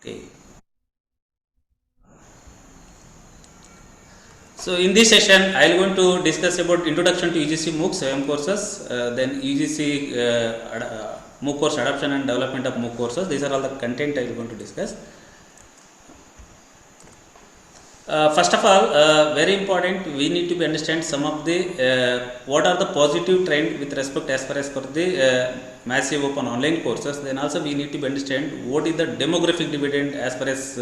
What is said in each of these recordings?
Okay. So in this session, I am going to discuss about introduction to UGC MOOC SWAYAM courses, then UGC MOOC course adoption and development of MOOC courses. These are all the content I am going to discuss. First of all, very important, we need to understand some of the what are the positive trend with respect as far as for the massive open online courses. Then also we need to understand what is the demographic dividend as far as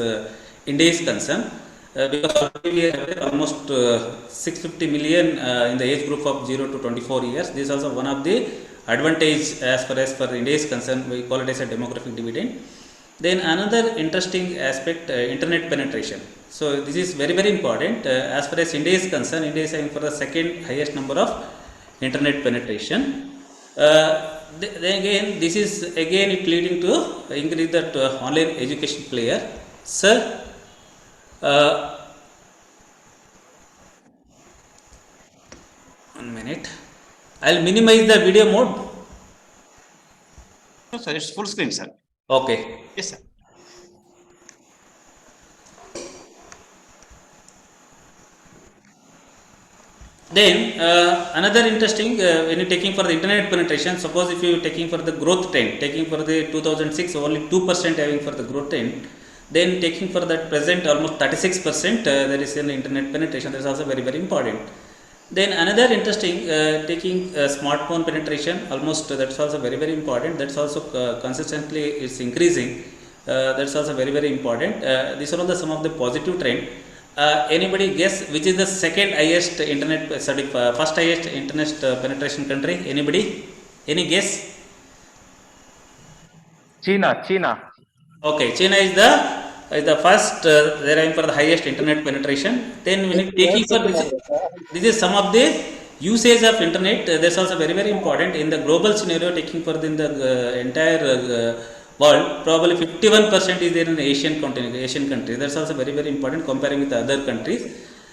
India is concerned. Because already we have almost 650 million in the age group of 0 to 24 years. This is also one of the advantage as far as for India is concerned. We call it as a demographic dividend. Then another interesting aspect, internet penetration. So this is very important. As far as India is concerned, India is having for the second highest number of internet penetration. Then again, this is again it leading to increase that online education player. Sir, one minute. I'll minimize the video mode. No, sir, it's full screen, sir. Okay. Yes, sir. Then another interesting when you taking for the internet penetration, suppose if you taking for the growth trend, taking for the 2006 only 2% having for the growth trend, then taking for that present almost 36% there is an internet penetration. That is also very important. Then another interesting taking smartphone penetration, almost that's also very important. That's also consistently it's increasing. That's also very important. These are all the some of the positive trend. Anybody guess which is the second highest internet first highest internet penetration country? Anybody? Any guess? China. Okay, China is the first. They are aiming for the highest internet penetration. Then when it taking for this is some of the usage of internet. That's also very important in the global scenario. Taking for the entire world, probably 51% is there in the Asian continent, Asian countries. That's also very important comparing with the other countries.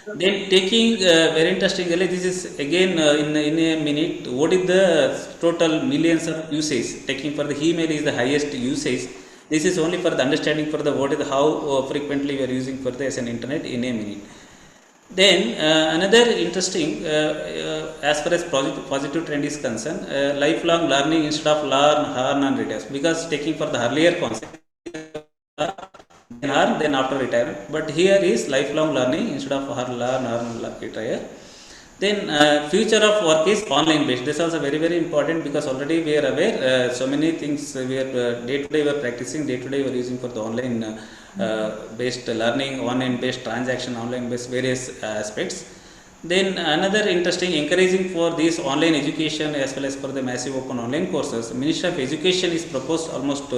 Then taking very interestingly, this is again in a minute. What is the total millions of usage? Taking for the email is the highest usage. This is only for the understanding for the what is the, how frequently we are using for the as an internet in a minute. Then another interesting as far as positive trend is concerned, lifelong learning instead of learn and retire, because taking for the earlier concept then after retirement, but here is lifelong learning instead of learn and retire. Then future of work is online based. This is also very important because already we are aware so many things we are day to day we are practicing, day to day we are using for the online based learning, online based transaction, online based various aspects. Then another interesting encouraging for this online education as well as for the massive open online courses, Ministry of Education is proposed almost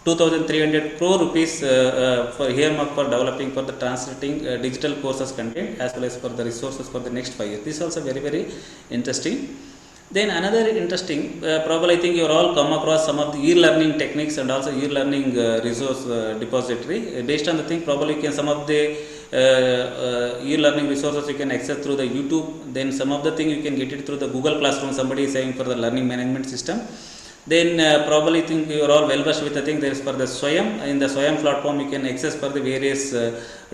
2,300 crore rupees for earmark for developing for the translating digital courses content as well as for the resources for the next 5 years. This is also very interesting. Then another interesting, probably I think you are all come across some of the e-learning techniques and also e-learning resource depository. Based on the thing, probably you can some of the e-learning resources you can access through the YouTube. Then some of the thing you can get it through the Google Classroom. Somebody is saying for the learning management system. Then probably think you are all well versed with the thing. There is for the SWAYAM. In the SWAYAM platform, you can access for the various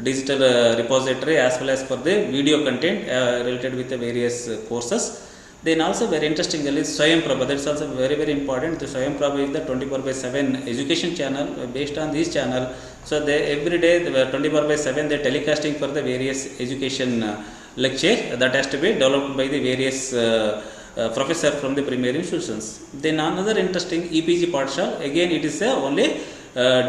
digital repository as well as for the video content related with the various courses. Then also very interestingly SWAYAM Prabha, that's also very important. The SWAYAM Prabha is the 24/7 education channel. Based on this channel, so they every day 24/7 they are telecasting for the various education lecture that has to be developed by the various professor from the premier institutions. Then another interesting EPG Patshal, again it is only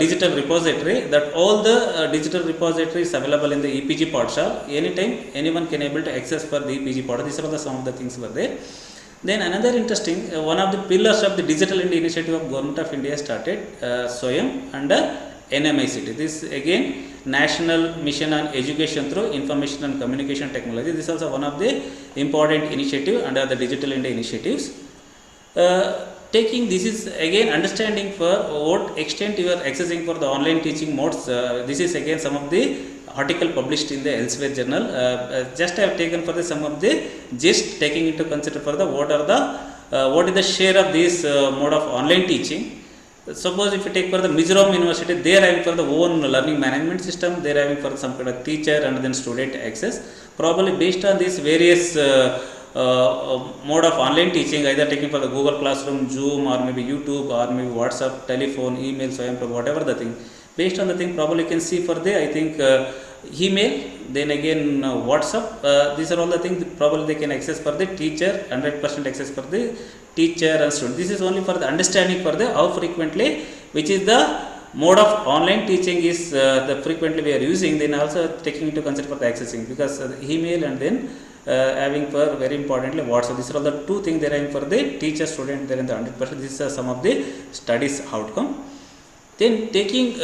digital repository that all the digital repositories available in the EPG Patshal. Anytime anyone can able to access for the EPG Patshal. These are the some of the things were there. Then another interesting one of the pillars of the Digital India initiative of Government of India started SWAYAM under NMICT. This again National Mission on Education through Information and Communication Technology. This is also one of the important initiative under the Digital India initiatives. Taking this is again understanding for what extent you are accessing for the online teaching modes. This is again some of the article published in the Elsewhere journal. Just I have taken for the some of the gist, taking into consider for the what is the share of this mode of online teaching. Suppose if you take for the Mysore University, they are having for the own learning management system, they are having for some kind of teacher and then student access. Probably based on these various mode of online teaching, either taking for the Google Classroom, Zoom, or maybe YouTube, or maybe WhatsApp, telephone, email, so whatever the thing. Based on the thing, probably you can see for the, I think, email, then again WhatsApp. These are all the things probably they can access for the teacher, 100% access for the teacher and student. This is only for the understanding for the how frequently, which is the mode of online teaching is the frequently we are using. Then also taking into consider for the accessing, because the email and then having for very importantly WhatsApp. These are all the two things they are having for the teacher student. There in the 100%. This is some of the studies outcome. Then taking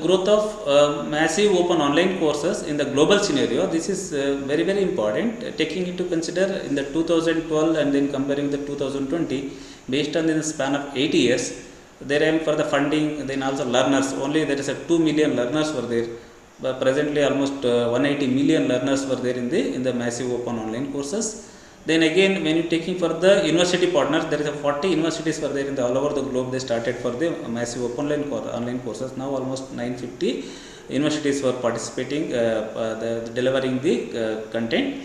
growth of massive open online courses in the global scenario, this is very very important. Taking into consider in the 2012 and then comparing the 2020, based on the span of 8 years, there are for the funding, then also learners. Only there is a 2 million learners were there. But presently almost 180 million learners were there in the massive open online courses. Then again, when you taking for the university partners, there is a 40 universities were there in the all over the globe. They started for the massive online courses. Now almost 950 universities were participating, delivering the content.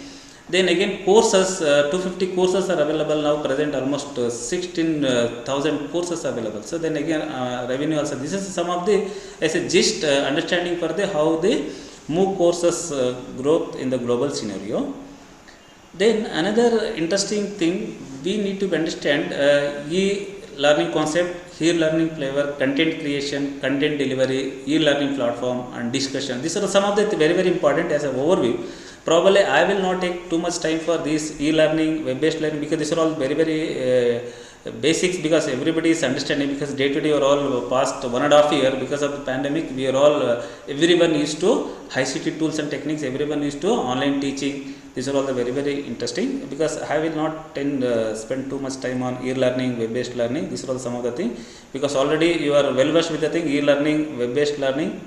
Then again, courses, 250 courses are available now. Present almost 16,000 courses available. So then again, revenue also. This is some of the as a gist understanding for the how the move courses growth in the global scenario. Then another interesting thing we need to understand, e-learning concept, e-learning flavor, content creation, content delivery, e-learning platform and discussion. These are some of the very very important as an overview. Probably I will not take too much time for this e-learning, web-based learning, because these are all very very basics, because everybody is understanding, because day to day or all past 1.5 year because of the pandemic, we are all everyone used to ICT tools and techniques, everyone used to online teaching. These are all the very very interesting, because I will not spend too much time on e-learning, web-based learning. These are all some of the things, because already you are well versed with the thing e-learning, web-based learning.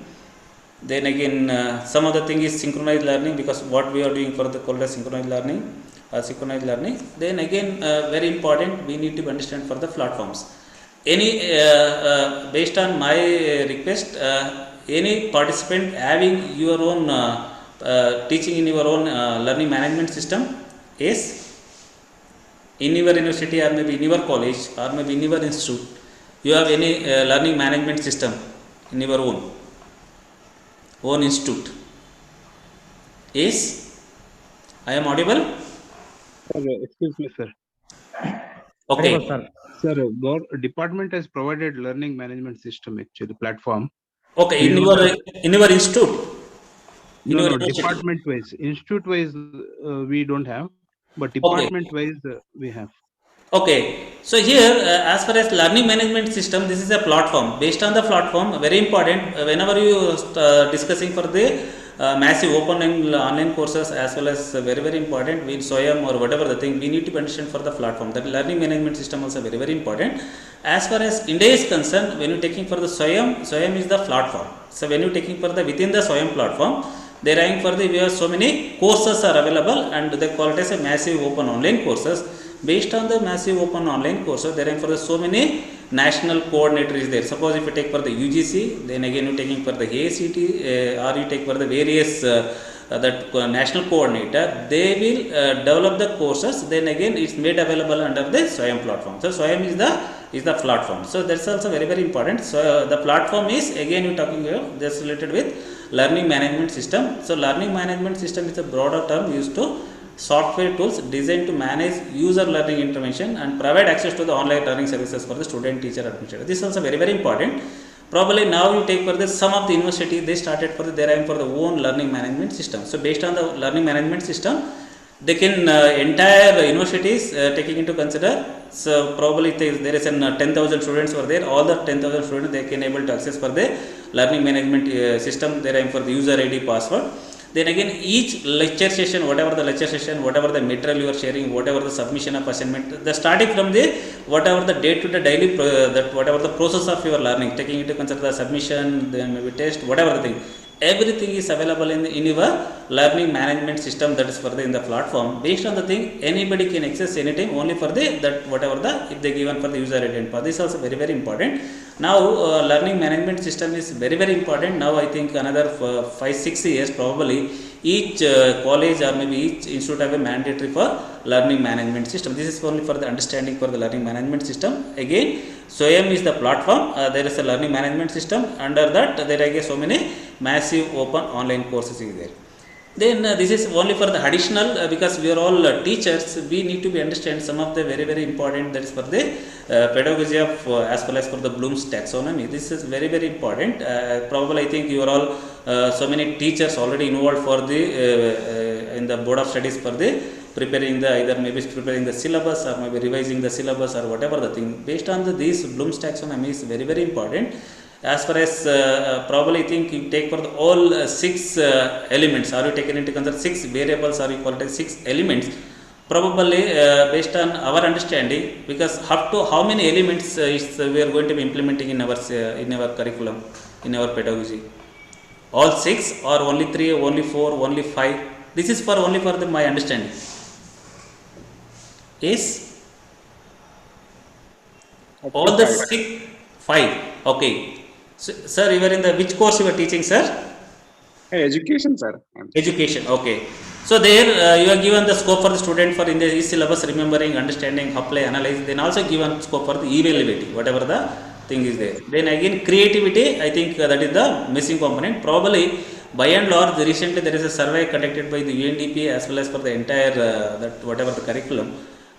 Then again, some of the thing is synchronized learning, because what we are doing for the called synchronized learning. Synchronized learning. Then again, very important, we need to understand for the platforms. Any based on my request, any participant having your own teaching in your own learning management system is in your university or maybe in your college or maybe in your institute, you have any learning management system in your own institute. Is I am audible? Excuse me, sir. Okay. Sir, department has provided learning management system, actually platform. Okay, We in don't have- your institute. In No, your no, university. department wise. Institute wise, we don't have, but Okay. department wise, we have. Okay, so here as far as learning management system, this is a platform. Based on the platform, very important, whenever you discussing for the massive open and online courses, as well as very very important with SWAYAM or whatever the thing, we need to understand for the platform. That learning management system also very very important. As far as India is concerned, when you taking for the SWAYAM is the platform. So when you taking for the within the SWAYAM platform, they are having for the we have so many courses are available, and they call it as a massive open online courses. Based on the massive open online courses, there are for the so many national coordinators there. Suppose if you take for the UGC, then again you taking for the ACT, or you take for the various that national coordinator, they will develop the courses. Then again it's made available under the SWAYAM platform. So SWAYAM is the platform. So that's also very very important. So the platform is again you talking just related with learning management system. So learning management system is a broader term used to software tools designed to manage user learning intervention and provide access to the online learning services for the student, teacher, administrator. This is also very very important. Probably now you take for the some of the university, they started for the their aim for the own learning management system. So based on the learning management system, they can entire universities taking into consider. So probably there is an 10,000 students were there. All the 10,000 students they can able to access for the learning management system. Their aim for the user ID, password. Then again, each lecture session, whatever the lecture session, whatever the material you are sharing, whatever the submission of assignment, the starting from the whatever the day to day daily that whatever the process of your learning, taking into consider the submission, then maybe test, whatever the thing, everything is available in your learning management system, that is for the in the platform. Based on the thing, anybody can access anytime, only for the that whatever the if they given for the user ID and pass. This is also very very important. Now learning management system is very very important. Now I think another 5-6 years probably each college or maybe each institute have a mandatory for learning management system. This is only for the understanding for the learning management system. Again, SWAYAM is the platform. There is a learning management system. Under that there are so many massive open online courses is there. Then this is only for the additional because we are all teachers, we need to be understand some of the very very important, that is for the pedagogy of as well as for the Bloom's taxonomy. This is very very important. Probably I think you are all so many teachers already involved for the in the board of studies for the preparing the either maybe preparing the syllabus or maybe revising the syllabus or whatever the thing. Based on this Bloom's taxonomy is very very important. As far as probably I think you take for the all 6 elements, are you taken into consider 6 variables, or you call it 6 elements, probably based on our understanding, because up to how many elements is we are going to be implementing in our curriculum, in our pedagogy? All 6 or only 3, only 4, only 5? This is for only for my understanding. Is all the 5? Okay. So, sir, you were in the which course you were teaching, sir? Education, sir. Education. Okay. So there you are given the scope for the student for in the syllabus, remembering, understanding, apply, analyze. Then also given scope for the evaluating, whatever the thing is there. Then again creativity, I think that is the missing component. Probably by and large, recently there is a survey conducted by the UNDP as well as for the entire that whatever the curriculum.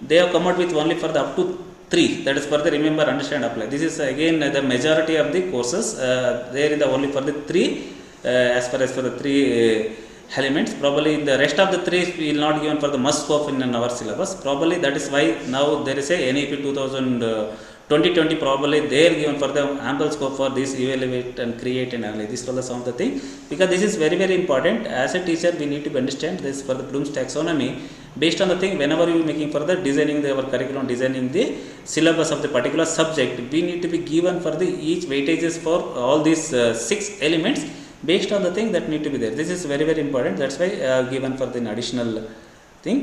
They have come out with only for the up to 3, that is for the remember, understand, apply. This is again the majority of the courses. There is the only for the 3 as far as for the 3 elements. Probably the rest of the 3 will not given for the must scope in our syllabus. Probably that is why now there is a NEP 2020 probably they are given for the ample scope for this evaluate and create and analyze. This was some of the thing, because this is very very important. As a teacher we need to understand this for the Bloom's taxonomy. Based on the thing, whenever you are making for the designing our curriculum, designing the syllabus of the particular subject, we need to be given for the each weightages for all these 6 elements based on the thing that need to be there. This is very very important. That's why given for the additional thing.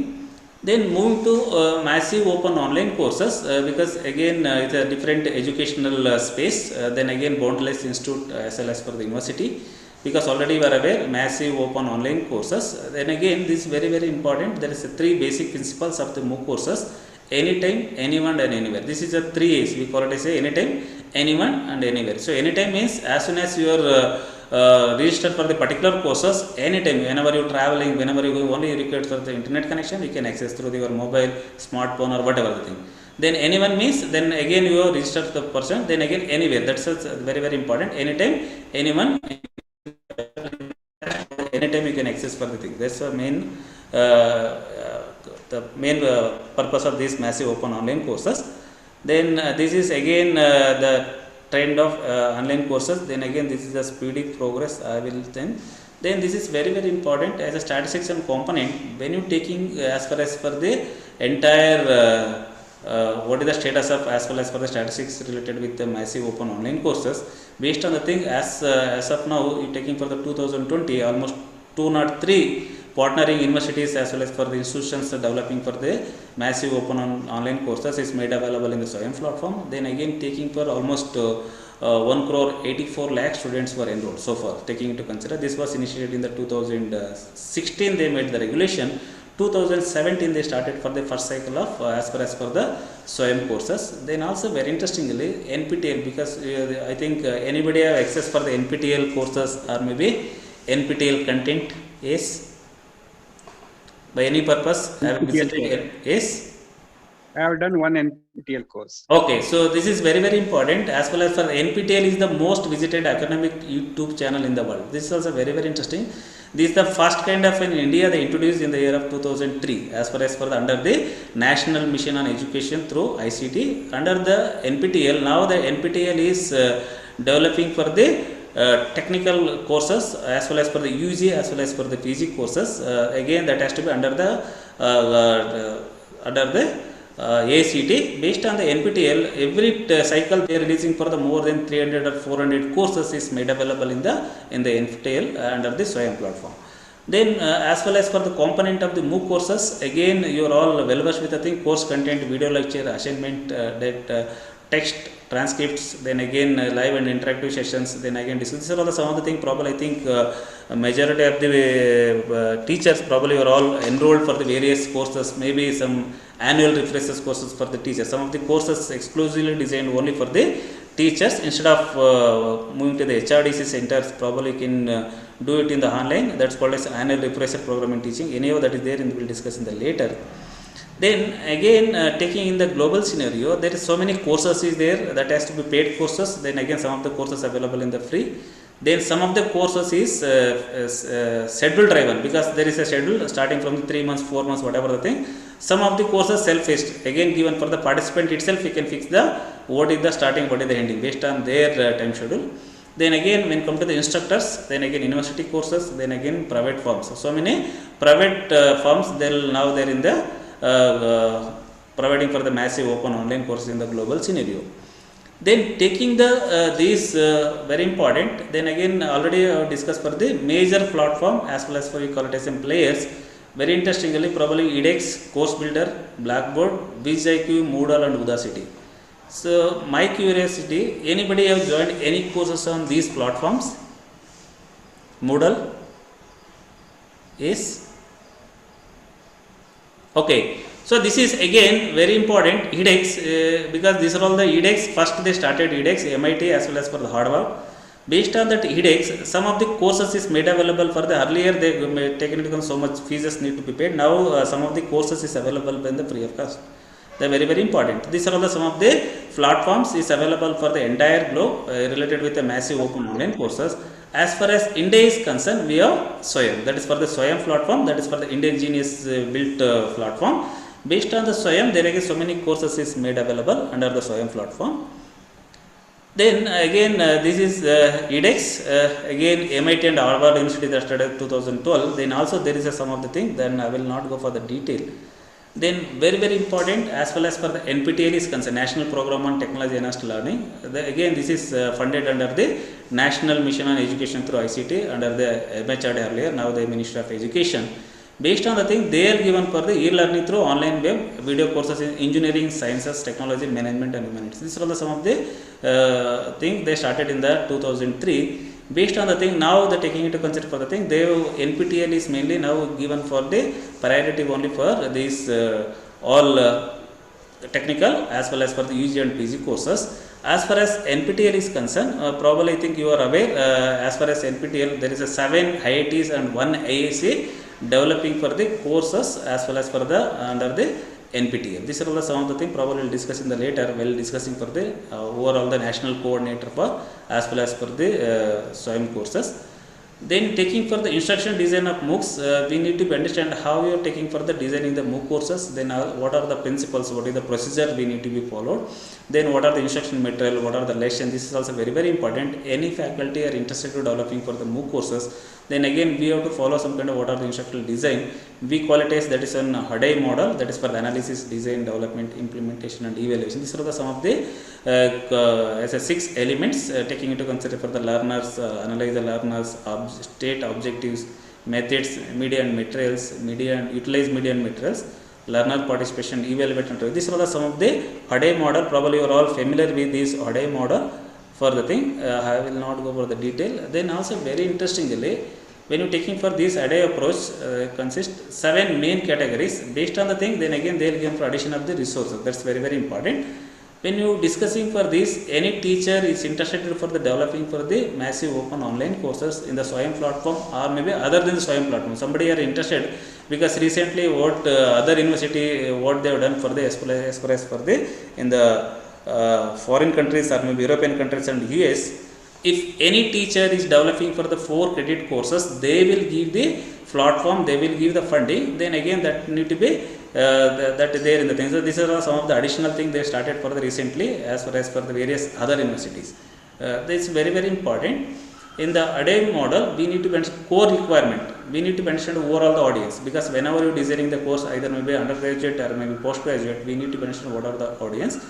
Then moving to massive open online courses, because again it's a different educational space. Then again boundless institute as well as for the university, because already we are aware massive open online courses. Then again this is very very important. There is a 3 basic principles of the MOOC courses: anytime, anyone and anywhere. This is a 3 A's, we call it as a anytime, anyone and anywhere. So anytime means as soon as you are registered for the particular courses, anytime, whenever you are traveling, whenever you go, only you require for the internet connection, you can access through your mobile, smartphone or whatever the thing. Then anyone means then again you are registered the person, then again anywhere. That's very very important. Anytime, anyone, anytime you can access for the thing. That's the main purpose of these massive open online courses. Then this is again the trend of online courses. Then again this is the speedy progress I will then this is very very important as a statistics and component. When you taking as far as for the entire what is the status of as well as for the statistics related with the massive open online courses, based on the thing as of now you taking for the 2020 almost 203 partnering universities as well as for the institutions developing for the massive open online courses is made available in the SWAYAM platform. Then again taking for almost 1,84 lakh students were enrolled so far, taking into consider. This was initiated in the 2016 they made the regulation. 2017 they started for the first cycle of as far as for the SWAYAM courses. Then also very interestingly NPTEL, because I think anybody have access for the NPTEL courses or maybe NPTEL content is by any purpose have visited is? I have done one NPTEL course. Okay, so this is very very important. As well as for NPTEL is the most visited academic YouTube channel in the world. This is also very very interesting. This is the first kind of in India they introduced in the year of 2003 as far as for the under the National Mission on Education through ICT under the NPTEL. Now the NPTEL is developing for the technical courses as well as for the UG as well as for the PG courses. Again that has to be under the ACT. Based on the NPTEL, every cycle they are releasing for the more than 300 or 400 courses is made available in the NPTEL under the SWAYAM platform. Then as well as for the component of the MOOC courses, again you are all well versed with the thing: course content, video lecture, assignment, text, transcripts, then again live and interactive sessions, then again these are all some of the things. Probably I think majority of the teachers probably are all enrolled for the various courses, maybe some annual refreshers courses for the teachers. Some of the courses exclusively designed only for the teachers. Instead of moving to the HRDC centers, probably you can do it in the online. That's called as annual refresher program in teaching. Anyhow, that is there and we will discuss in the later. Then again taking in the global scenario, there is so many courses is there that has to be paid courses. Then again some of the courses available in the free. Then some of the courses is schedule driven, because there is a schedule starting from 3 months, 4 months, whatever the thing. Some of the courses self-paced, again given for the participant itself. He can fix the what is the starting, what is the ending based on their time schedule. Then again when come to the instructors, then again university courses, then again private firms. So many private firms now they're in the providing for the massive open online courses in the global scenario. Then taking the these very important. Then again already I have discussed for the major platform as well as for you call it as some players. Very interestingly, probably edX, Course Builder, Blackboard, BizIQ, Moodle and Udacity. So my curiosity, anybody have joined any courses on these platforms? Moodle is okay. So this is again very important, edX, because these are all the edX. First they started edX, MIT as well as for the Harvard. Based on that edX, some of the courses is made available for the earlier they may taken into account so much fees need to be paid. Now some of the courses is available in the free of cost. They are very very important. These are all the some of the platforms is available for the entire globe related with the massive open online courses. As far as India is concerned, we have SWAYAM. That is for the SWAYAM platform. That is for the indigenous built platform. Based on the SWAYAM, there are so many courses is made available under the SWAYAM platform. Then again this is edX, again MIT and Harvard University that started 2012. Then also there is some of the thing, then I will not go for the detail. Then very very important as well as for the NPTEL is concerned, National Program on Technology Enhanced Learning. Again this is funded under the National Mission on Education through ICT under the MHRD earlier, now the Ministry of Education. Based on the thing, they are given for the e-learning through online web video courses in engineering, sciences, technology, management and humanities. These are some of the things they started in the 2003. Based on the thing, now the taking into consideration for the thing, they NPTEL is mainly now given for the priority only for these all technical as well as for the UG and PG courses. As far as NPTEL is concerned, probably I think you are aware, as far as NPTEL, there is a 7 IITs and 1 IIC developing for the courses as well as for the under the NPTEL. These are all some of the things probably we will discuss in the later while discussing for the overall the national coordinator for as well as for the SWAYAM courses. Then taking for the instruction design of MOOCs, we need to understand how you are taking for the designing the MOOC courses. Then what are the principles, what is the procedure we need to be followed. Then what are the instruction material, what are the lessons. This is also very very important. Any faculty are interested to developing for the MOOC courses, then again we have to follow some kind of what are the instructional design. We call it as that is an HRDC model, that is for the analysis, design, development, implementation and evaluation. These are the some of the as a 6 elements taking into consideration for the learners, analyze the learners, state objectives, methods, media and materials, utilize media and materials, learner participation, evaluate and review. These are the some of the HRDC model. Probably you are all familiar with this HRDC model for the thing. I will not go for the detail. Then also very interestingly, when you taking for this HRDC approach consists 7 main categories. Based on the thing, then again they will give for addition of the resources. That's very very important. When you discussing for this, any teacher is interested for the developing for the massive open online courses in the SWAYAM platform or maybe other than the SWAYAM platform. Somebody are interested because recently what other university what they have done for the as far as for the in the foreign countries or maybe European countries and US, if any teacher is developing for the 4 credit courses, they will give the platform, they will give the funding. Then again that need to be that is there in the things. So these are some of the additional things they started for the recently as far as for the various other universities. This is very very important. In the HRDC model, we need to mention core requirement. We need to mention overall the audience, because whenever you are designing the course, either maybe undergraduate or maybe postgraduate, we need to mention what are the audience.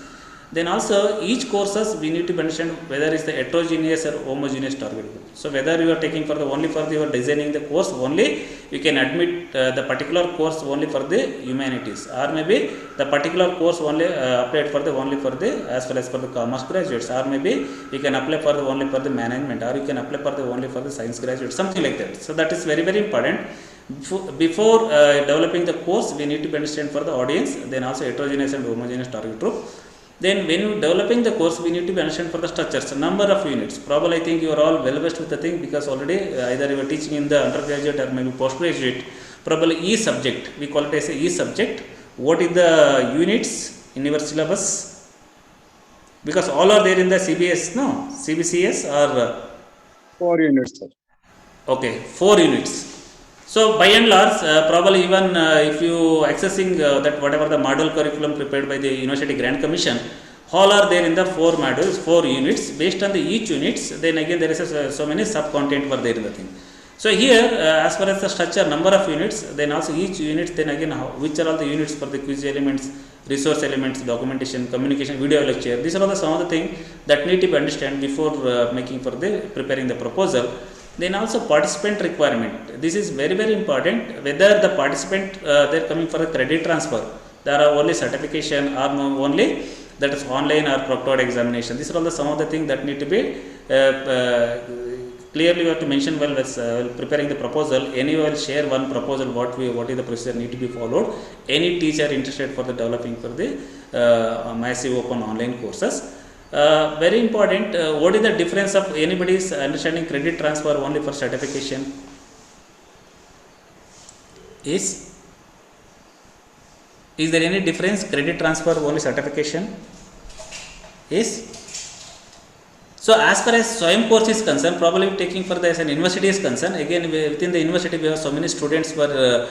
Then also each courses we need to understand whether it's the heterogeneous or homogeneous target group. So whether you are taking for the only for the, you are designing the course only, you can admit the particular course only for the humanities, or maybe the particular course only applied for the only for the as well as for the commerce graduates, or maybe you can apply for the only for the management, or you can apply for the only for the science graduates, something like that. So that is very very important. Before developing the course, we need to understand for the audience, then also heterogeneous and homogeneous target group. Then when you developing the course, we need to understand for the structures, number of units. Probably I think you are all well versed with the thing, because already either you are teaching in the undergraduate or maybe postgraduate. Probably each subject, we call it as a each subject. What is the units in your syllabus? Because all are there in the CBS, no? CBCS or 4 units, sir. okay, 4 units. So by and large, probably even if you accessing that whatever the model curriculum prepared by the University Grant Commission, all are there in the 4 modules, 4 units. Based on the each units, then again there is so many sub content were there in the thing. So here, as far as the structure, number of units, then also each unit, then again which are all the units for the quiz elements, resource elements, documentation, communication, video lecture. These are all the some of the things that need to be understand before making for the preparing the proposal. Then also participant requirement. This is very very important. Whether the participant they are coming for a credit transfer, there are only certification or only that is online or proctored examination. These are all the some of the things that need to be clearly you have to mention while preparing the proposal. Anyway, will share one proposal what is the procedure need to be followed. Any teacher interested for the developing for the massive open online courses. Very important, what is the difference of anybody's understanding credit transfer only for certification? Is there any difference, credit transfer only certification? Is so as far as SWAYAM course is concerned, probably taking for the as an university is concerned, again within the university we have so many students were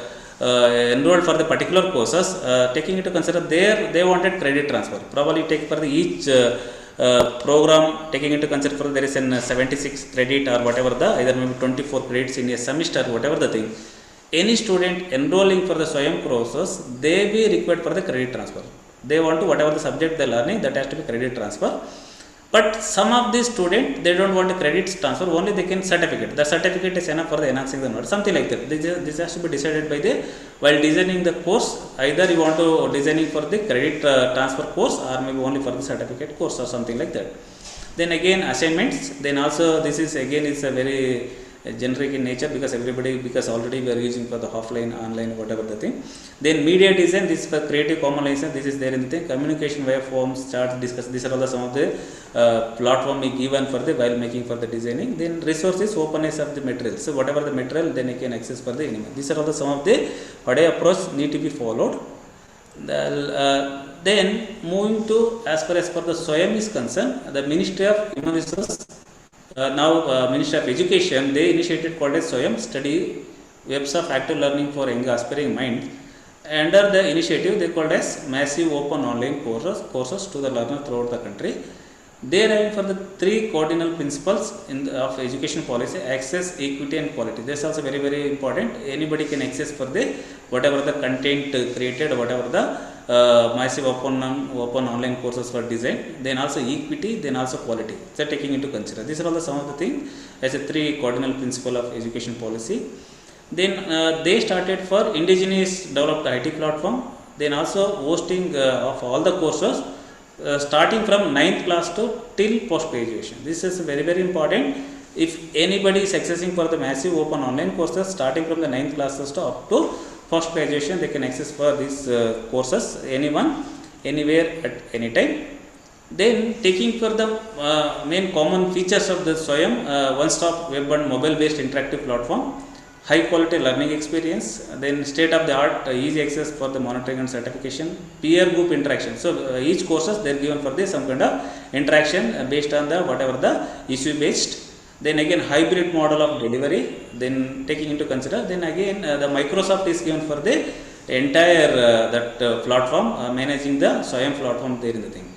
enrolled for the particular courses, taking into consider they wanted credit transfer. Probably take for the each program, taking into consider for there is an 76 credit or whatever the either maybe 24 credits in a semester, whatever the thing. Any student enrolling for the SWAYAM courses, they be required for the credit transfer. They want to whatever the subject they are learning, that has to be credit transfer. But some of these students, they don't want a credit transfer, only they can certificate. The certificate is enough for the enhancing the knowledge, something like that. This has to be decided by the, while designing the course, either you want to designing for the credit transfer course or maybe only for the certificate course or something like that. Then again assignments, then also this is again is a very generic in nature, because everybody, because already we are using for the offline, online, whatever the thing. Then media design, this is for creative common license, this is there in the thing. Communication via forms, charts, discuss, these are all the some of the platform we given for the while making for the designing. Then resources, openness of the material. So whatever the material, then you can access for the anime. These are all the some of the what approach need to be followed. Then moving to as far as for the SWAYAM is concerned, the Ministry of Human Resources. Now Ministry of Education, they initiated called as SWAYAM, study webs of active learning for young aspiring minds. Under the initiative they called as massive open online courses to the learners throughout the country. They are aiming for the 3 cardinal principles of education policy: access, equity and quality. This is also very very important. Anybody can access for the whatever the content created, whatever the massive open online courses were designed. Then also equity, then also quality. So taking into consider. These are all the some of the things as a 3 cardinal principle of education policy. Then they started for indigenous developed IT platform. Then also hosting of all the courses starting from 9th class to till post graduation. This is very very important. If anybody is accessing for the massive open online courses starting from the 9th classes to up to post graduation, they can access for these courses, anyone, anywhere at any time. Then taking for the main common features of the SWAYAM, one stop web and mobile based interactive platform, high quality learning experience, then state of the art easy access for the monitoring and certification, peer group interaction. So each courses they are given for this some kind of interaction based on the whatever the issue based. Then again hybrid model of delivery, then taking into consider. Then again the Microsoft is given for the entire that platform managing the SWAYAM platform there in the thing.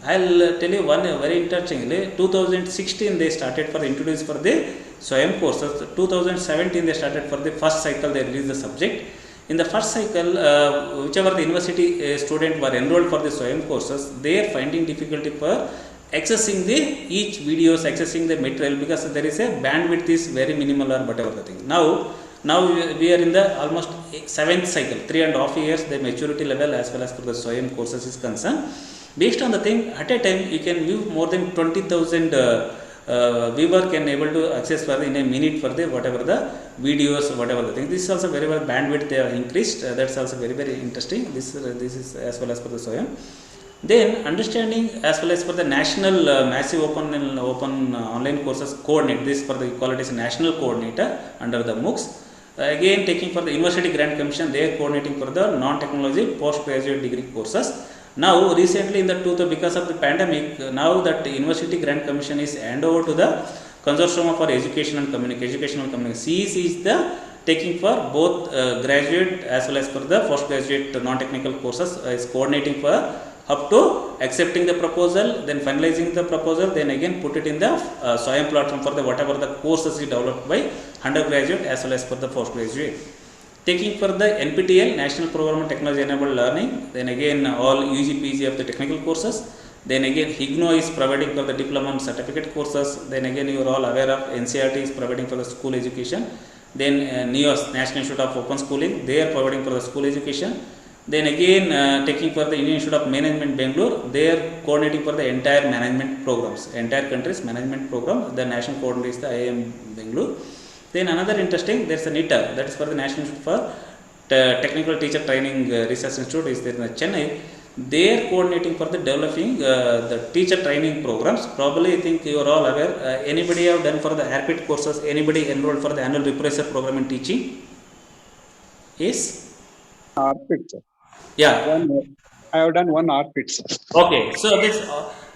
I'll tell you one very interestingly, 2016 they started for introduce for the SWAYAM courses. 2017 they started for the first cycle, they released the subject. In the first cycle, whichever the university student were enrolled for the SWAYAM courses, they are finding difficulty for accessing the each videos, accessing the material, because there is a bandwidth is very minimal or whatever the thing. Now we are in the almost 7th cycle, 3.5 years the maturity level as well as for the SWAYAM courses is concerned. Based on the thing, at a time you can view more than 20,000 viewer can able to access for in a minute for the whatever the videos, whatever the thing. This is also very well bandwidth they are increased. That's also very interesting. This is as well as for the SWAYAM. Then understanding as well as for the national massive open online courses coordinate. This for the equality is national coordinator under the MOOCs. Again taking for the University Grant Commission, they are coordinating for the non-technology postgraduate degree courses. Now recently in the because of the pandemic, now that University Grant Commission is hand over to the Consortium for Education and Communication. CEC is the taking for both graduate as well as for the postgraduate non-technical courses, is coordinating for up to accepting the proposal, then finalizing the proposal, then again put it in the SWAYAM platform for the whatever the courses is developed by undergraduate as well as for the postgraduate. Taking for the NPTEL, National Program on Technology Enabled Learning, then again all UG PG of the technical courses, then again HIGNO is providing for the diploma and certificate courses, then again you are all aware of NCERT is providing for the school education, then NIOS, National Institute of Open Schooling, they are providing for the school education, then again taking for the Indian Institute of Management Bangalore, they are coordinating for the entire management programs, entire country's management program, the national coordinator is the IIM Bangalore. Then another interesting, there is a NITR, that is for the National Institute for Technical Teacher Training Research Institute is there in Chennai. They are coordinating for the developing the teacher training programs. Probably I think you are all aware, anybody have done for the ARPIT courses, anybody enrolled for the annual refresher program in teaching? Yes? ARPIT, sir. Yeah. I have done one ARPIT, sir. Okay, so this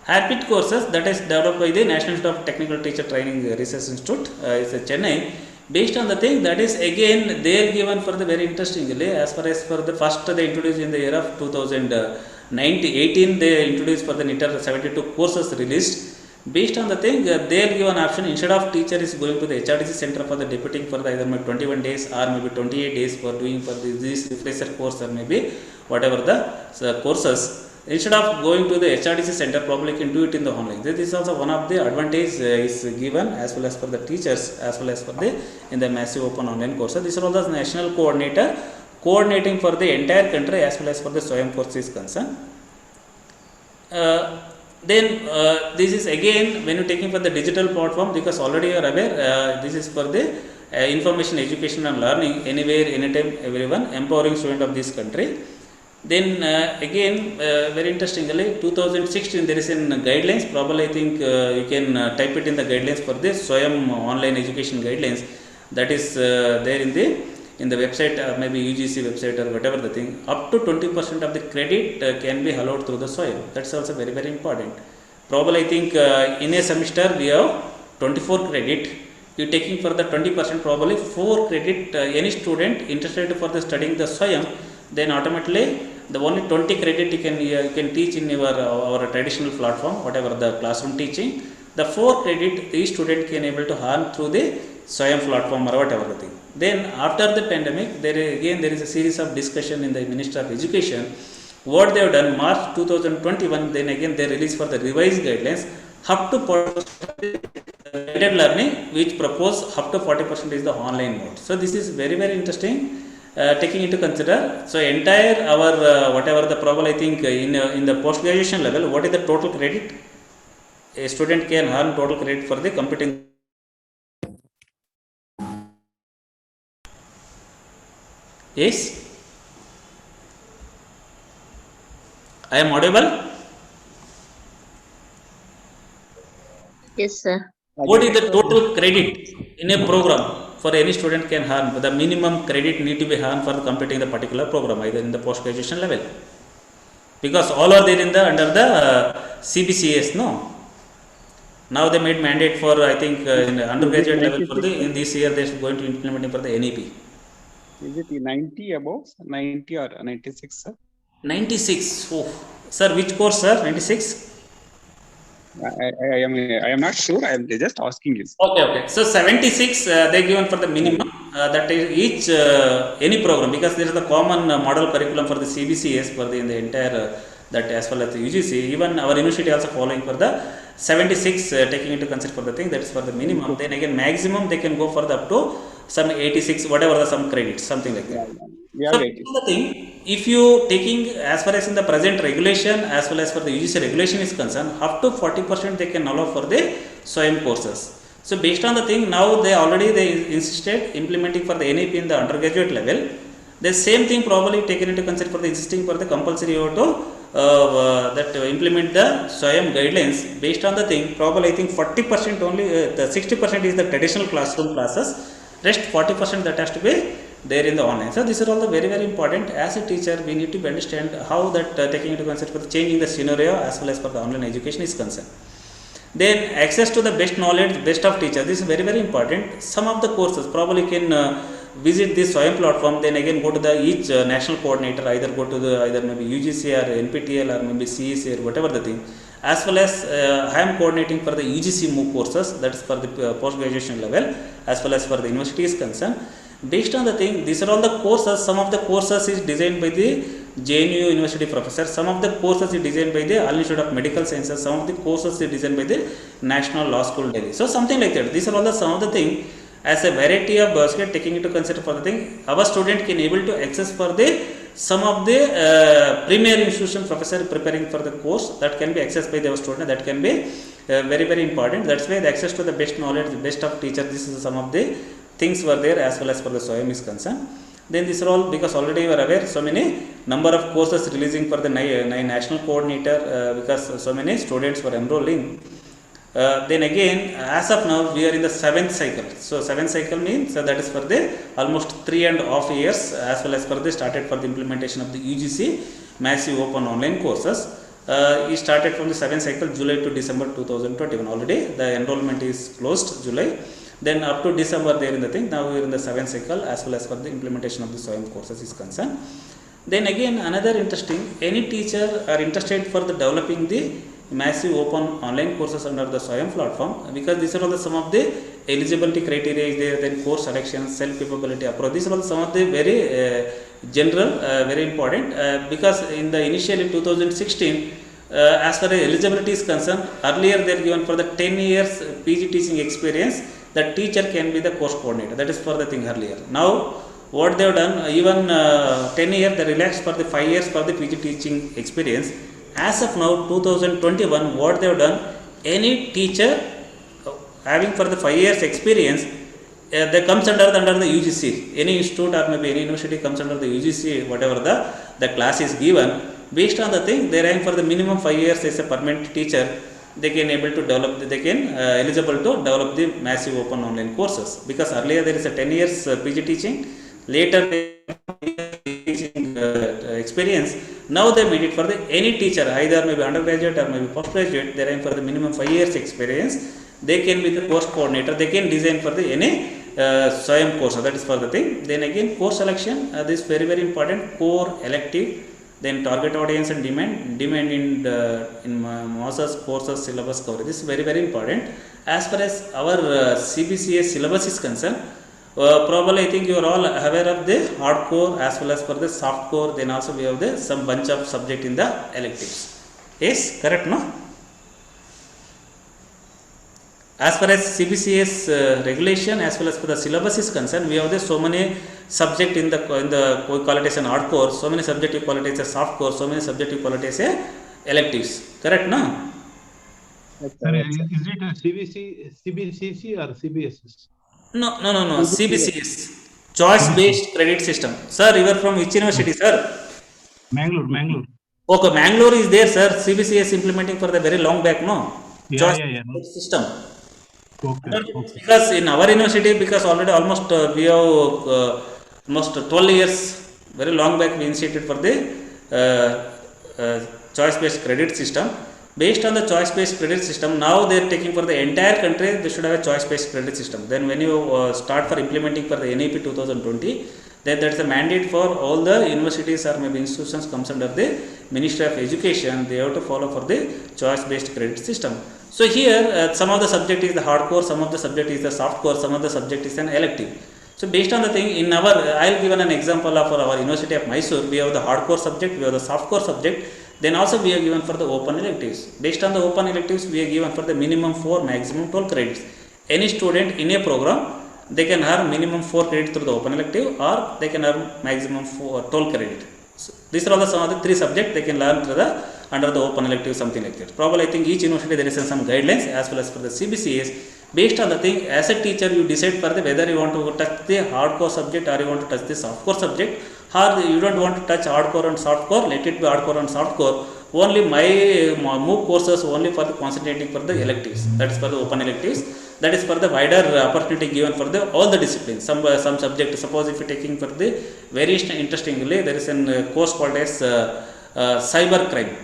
ARPIT courses that is developed by the National Institute of Technical Teacher Training Research Institute, is Chennai. Based on the thing, that is again they are given for the very interestingly, as far as for the first they introduced in the year of 2018, they introduced for the NITR 72 courses released. Based on the thing, they are given option, instead of teacher is going to the HRDC center for the deputing for the either maybe 21 days or maybe 28 days for doing for this refresher course or maybe whatever the courses. Instead of going to the HRDC center, probably can do it in the online. This is also one of the advantage is given as well as for the teachers as well as for the in the massive open online courses. This is all the national coordinator coordinating for the entire country as well as for the SWAYAM course is concerned. Then this is again when you taking for the digital platform, because already you are aware this is for the information, education and learning anywhere, anytime, everyone, empowering student of this country. Then again very interestingly 2016 there is in guidelines, probably I think you can type it in the guidelines for this SWAYAM online education guidelines, that is there in the website, maybe UGC website or whatever the thing, up to 20% of the credit can be allowed through the SWAYAM. That's also very important. Probably I think in a semester we have 24 credit. You taking for the 20%, probably 4 credit any student interested for the studying the SWAYAM, then automatically the only 20 credit you can teach in our traditional platform, whatever the classroom teaching. The 4 credit each student can able to earn through the SWAYAM platform or whatever the thing. Then after the pandemic, there is a series of discussion in the Ministry of Education. What they have done, March 2021, then again they release for the revised guidelines up to guided learning, which propose up to 40% is the online mode. So this is very interesting. Taking into consider, so entire our whatever the problem, I think in the post graduation level, what is the total credit a student can earn total credit for the computing? Yes, I am audible? Yes, sir. What is the total credit in a program for any student can earn? The minimum credit need to be earned for completing the particular program, either in the post graduation level, because all are there in the under the CBCS. No, now they made mandate for I think in the undergraduate level for the in this year they are going to implement for the NEP. Is it 90 above, 90 or 96, sir? 96. Oh, sir, which course, sir? 96. I am not sure. I am just asking you. Okay. So 76 they given for the minimum. That is each any program, because there is the common model curriculum for the CBCS for the in the entire that as well as the UGC. Even our university also following for the 76 taking into consider for the thing, that is for the minimum. Then again maximum they can go for the up to some 86 whatever the some credits, something like that. We So have it. the thing, if you taking as far as in the present regulation as well as for the UGC regulation is concerned, up to 40% they can allow for the SWAYAM courses. So based on the thing, now they insisted implementing for the NAP in the undergraduate level. The same thing probably taken into consider for the existing for the compulsory auto that implement the SWAYAM guidelines. Based on the thing, probably I think 40% only, the 60% is the traditional classroom classes, rest 40% that has to be there in the online. So these are all the very important. As a teacher, we need to understand how that taking into consider for the changing the scenario as well as for the online education is concerned. Then access to the best knowledge, best of teacher. This is very important. Some of the courses probably can visit this SWAYAM platform. Then again go to the each national coordinator. Either go to the either maybe UGC or NPTEL or maybe CEC or whatever the thing. As well as I am coordinating for the UGC MOOC courses. That is for the post graduation level as well as for the university is concerned. Based on the thing, these are all the courses. Some of the courses is designed by the JNU University professor. Some of the courses is designed by the All Institute of Medical Sciences. Some of the courses is designed by the National Law School Delhi. So something like that. These are all the some of the thing. As a variety of basket taking into consider for the thing, our student can able to access for the some of the premier institution professor preparing for the course that can be accessed by the student. That can be very important. That's why the access to the best knowledge, the best of teacher. This is some of the things were there as well as for the SWAYAM is concerned. Then these are all because already you are aware so many number of courses releasing for the national coordinator because so many students were enrolling. Then again as of now we are in the 7th cycle. So 7th cycle means that is for the almost 3.5 years as well as for the started for the implementation of the UGC massive open online courses. It started from the 7th cycle July to December 2021 already. The enrollment is closed July. Then up to December there in the thing. Now we are in the 7th cycle as well as for the implementation of the SWAYAM courses is concerned. Then again another interesting, any teacher are interested for the developing the massive open online courses under the SWAYAM platform, because these are all the some of the eligibility criteria is there, then course selection, self capability approach. These are all some of the very general, very important because in the initially 2016 as far as eligibility is concerned, earlier they are given for the 10 years PG teaching experience. The teacher can be the course coordinator. That is for the thing earlier. Now, what they have done, even 10 years, they relaxed for the 5 years for the PG teaching experience. As of now, 2021, what they have done, any teacher having for the 5 years experience, they comes under the UGC. Any institute or maybe any university comes under the UGC, whatever the class is given. Based on the thing, they rank for the minimum 5 years as a permanent teacher. They can able to develop, they can eligible to develop the massive open online courses, because earlier there is a 10 years PG teaching, later teaching experience. Now they made it for the any teacher, either maybe undergraduate or maybe postgraduate. They rank for the minimum 5 years experience. They can be the course coordinator. They can design for the any SWAYAM course. That is for the thing. Then again course selection. This is very important. Core, elective. Then target audience and demand in master's courses syllabus coverage. This is very important. As far as our CBCS syllabus is concerned, probably I think you are all aware of the hardcore as well as for the soft core. Then also we have the some bunch of subject in the electives. Yes, correct, no? As far as CBCS regulation as well as for the syllabus is concerned, we have the so many subject in the we call it as an hardcore, so many subject you call it as a soft core, so many subject you call it as a electives. Correct, no? Sir, is it a CBCC or CBSS? No. CBCS, choice based credit system. Sir, you are from which university, sir? Mangalore. Okay, Mangalore is there, sir. CBCS implementing for the very long back, no? Choice based system. Okay. Because in our university, because already almost we have almost 12 years, very long back we initiated for the choice based credit system. Based on the choice based credit system, now they are taking for the entire country, they should have a choice based credit system. Then when you start for implementing for the NAP 2020, then that's a mandate for all the universities or maybe institutions comes under the Ministry of Education. They have to follow for the choice based credit system. So here some of the subject is the hardcore, some of the subject is the softcore, some of the subject is an elective. So based on the thing in our, I'll give an example of our University of Mysore. We have the hardcore subject, we have the softcore subject. Then also we are given for the open electives. Based on the open electives, we are given for the minimum 4, maximum 12 credits. Any student in a program, they can earn minimum 4 credits through the open elective, or they can earn maximum 12 credit. So these are all the some of the 3 subjects they can learn through the under the open elective, something like that. Probably I think each university there is some guidelines as well as for the CBCS. Based on the thing, as a teacher you decide for the whether you want to touch the hardcore subject or you want to touch the softcore subject, or you don't want to touch hardcore and softcore, let it be hardcore and softcore. Only my MOOC courses only for the concentrating for the electives, that is for the open electives, that is for the wider opportunity given for the all the disciplines. Some subject, suppose if you are taking for the very interestingly, there is a course called as cyber crime.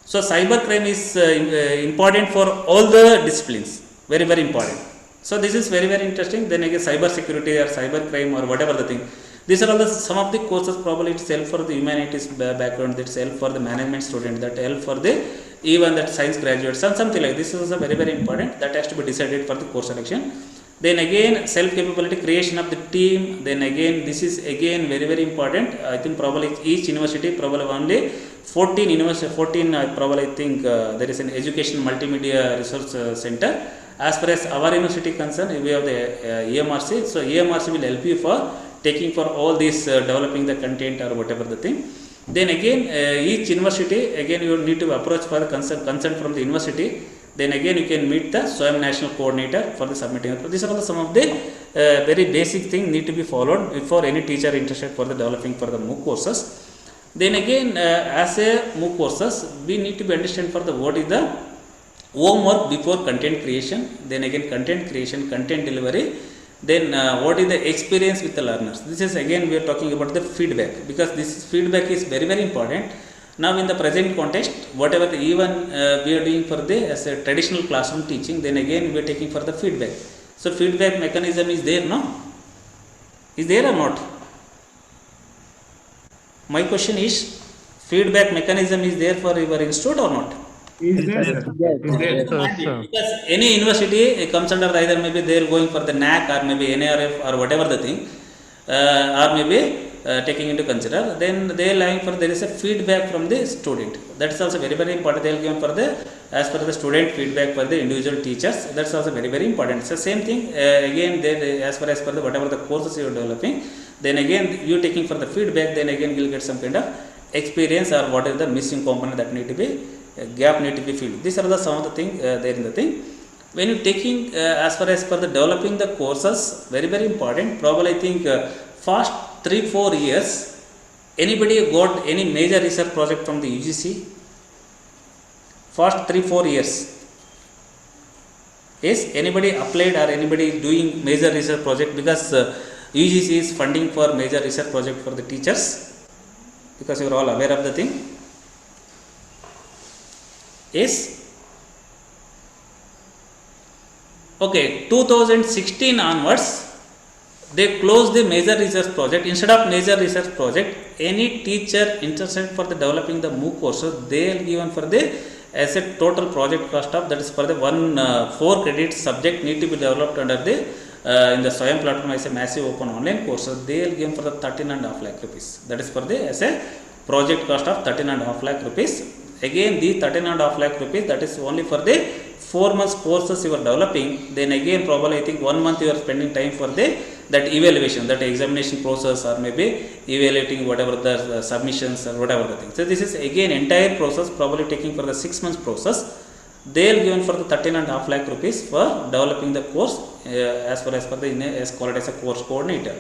So cyber crime is important for all the disciplines, very very important. So this is very very interesting. Then again cyber security or cyber crime or whatever the thing, these are all the some of the courses. Probably it's help for the humanities background, that's help for the management student, that help for the even that science graduates and something like this. Is also very very important, that has to be decided for the course selection. Then again self capability, creation of the team. Then again this is again very very important. I think probably each university probably only 14 university, 14 probably I think there is an education multimedia resource center. As far as our university concerned, we have the EMRC. So EMRC will help you for taking for all this developing the content or whatever the thing. Then again each university, again you need to approach for the consent from the university. Then again you can meet the SWAYAM national coordinator for the submitting. These are all some of the very basic things need to be followed before any teacher interested for the developing for the MOOC courses. Then again as a MOOC courses, we need to be understand for the what is the homework before content creation. Then again content creation, content delivery. Then what is the experience with the learners. This is again we are talking about the feedback, because this feedback is very very important. Now in the present context, whatever the even we are doing for the as a traditional classroom teaching, then again we are taking for the feedback. So feedback mechanism is there, no? Is there or not? My question is, feedback mechanism is there for your institute or not? Is there, sir? Is there? Because any university comes under either maybe they are going for the NAC or maybe NARF or whatever the thing, or maybe taking into consider, then they are lying for there is a feedback from the student. That is also very very important. They will give for the as per the student feedback for the individual teachers. That is also very very important. So same thing again there as far as per the whatever the courses you are developing, then again you taking for the feedback, then again you will get some kind of experience or what is the missing component that need to be gap need to be filled. These are the some of the thing there in the thing. When you taking as far as per the developing the courses, very very important. Probably I think first 3-4 years, anybody got any major research project from the UGC? First 3-4 years, is anybody applied or anybody doing major research project? Because UGC is funding for major research project for the teachers, because you are all aware of the thing. Yes. Okay, 2016 onwards, they closed the major research project. Instead of major research project, any teacher interested for the developing the MOOC courses, they will given for the as a total project cost of, that is for the 4 credit subject need to be developed under the in the SWAYAM platform as a massive open online courses. They will give for the 13.5 lakh rupees. That is for the as a project cost of 13.5 lakh rupees. Again the 13.5 lakh rupees, that is only for the 4 months courses you are developing. Then again probably I think 1 month you are spending time for the that evaluation, that examination process, or maybe evaluating whatever the submissions or whatever the thing. So this is again entire process probably taking for the 6 months process. They are given for the 13.5 lakh rupees for developing the course as far as for the as called as a course coordinator.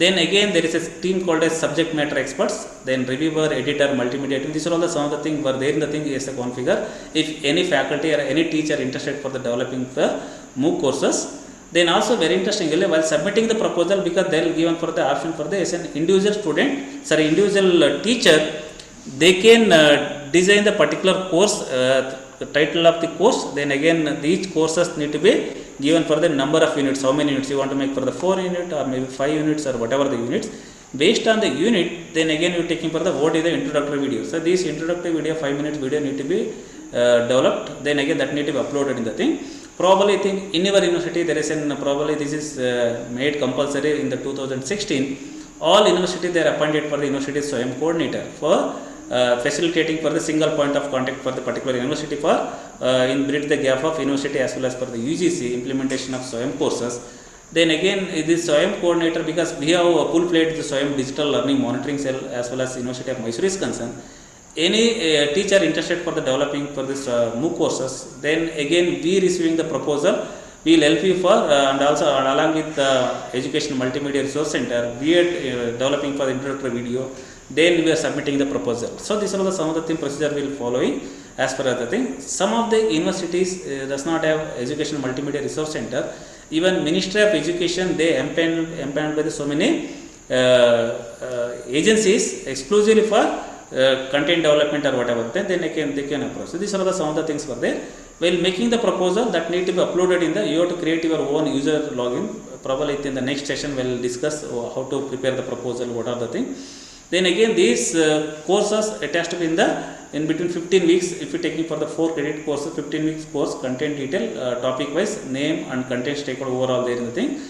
Then again there is a team called as subject matter experts, then reviewer, editor, multimedia team. These are all the some of the thing were there in the thing is a configure. If any faculty or any teacher interested for the developing the MOOC courses, then also very interestingly while submitting the proposal, because they will given for the option for the as an individual student, sorry individual teacher, they can design the particular course, the title of the course. Then again each courses need to be given for the number of units, how many units you want to make for the 4 unit or maybe 5 units or whatever the units. Based on the unit, then again you are taking for the what is the introductory video. So this introductory video, 5 minutes video need to be developed, then again that need to be uploaded in the thing. Probably I think in your university there is an, probably this is made compulsory in the 2016. All university they are appointed for the university SWAYAM coordinator for facilitating for the single point of contact for the particular university for in bridge the gap of university as well as for the UGC implementation of SWAYAM courses. Then again this SWAYAM coordinator, because we have a full-fledged SWAYAM digital learning monitoring cell as well as University of Mysore is concerned. Any teacher interested for the developing for this MOOC courses, then again we receiving the proposal, we will help you for and also along with Education Multimedia Resource Center, we are developing for the introductory video, then we are submitting the proposal. So these are the some of the thing procedure we will following as per the thing. Some of the universities does not have Education Multimedia Resource Center. Even Ministry of Education, they empaneled by the so many agencies exclusively for content development or whatever, then they can approach. So these are the some of the things for there. While making the proposal, that need to be uploaded in the, you have to create your own user login. Probably in the next session we will discuss how to prepare the proposal, what are the things. Then again these courses attached to be in between 15 weeks, if you are taking for the 4 credit courses, 15 weeks course, content detail, topic wise, name and content stakeholder overall there in the thing.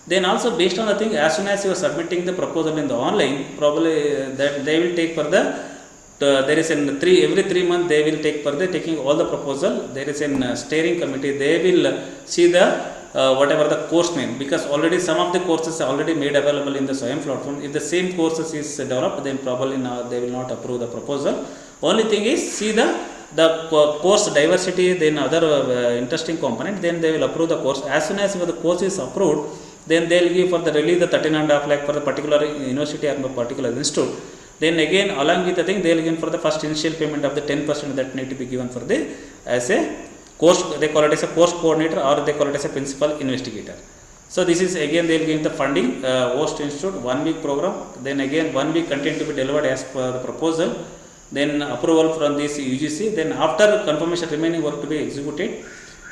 Then also based on the thing, as soon as you are submitting the proposal in the online, probably that they will take for the there is an every 3 months they will take further taking all the proposal. There is a steering committee, they will see the whatever the course name, because already some of the courses are already made available in the SWAYAM platform. If the same courses is developed, then probably now they will not approve the proposal. Only thing is see the course diversity, then other interesting component, then they will approve the course. As soon as the course is approved, then they will give for the release the 13.5 lakh for the particular university or particular institute. Then again along with the thing, they will give for the first initial payment of the 10% that need to be given for the as a course, they call it as a course coordinator or they call it as a principal investigator. So this is again they will give the funding, host institute 1 week program, then again 1 week content to be delivered as per the proposal, then approval from this UGC, then after confirmation remaining work to be executed,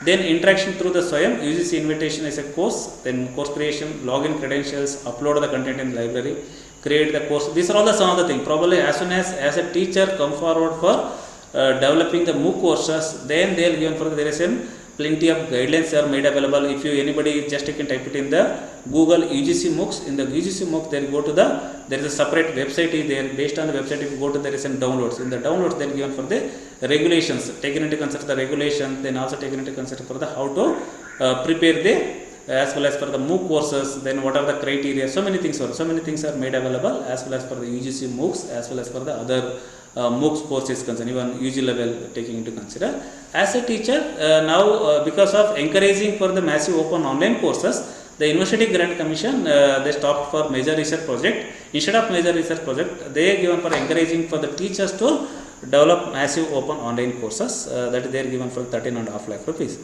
then interaction through the SWAYAM, UGC invitation is a course, then course creation, login credentials, upload the content in the library, create the course. These are all the some of the things. Probably as soon as a teacher come forward for developing the MOOC courses, then they will given for there is plenty of guidelines are made available. If you anybody just you can type it in the Google UGC MOOCs. In the UGC MOOC, they will go to there is a separate website is there. Based on the website, if you go to there is some downloads. In the downloads, they will given for the regulations, taken into consider the regulations, then also taken into consider for the how to prepare the as well as for the MOOC courses, then what are the criteria, so many things are made available as well as for the UGC MOOCs as well as for the other MOOCs courses concerned, even UG level taking into consider. As a teacher, now because of encouraging for the massive open online courses, the University Grant Commission, they stopped for major research project. Instead of major research project, they are given for encouraging for the teachers to develop massive open online courses, that they are given for 13.5 lakh rupees.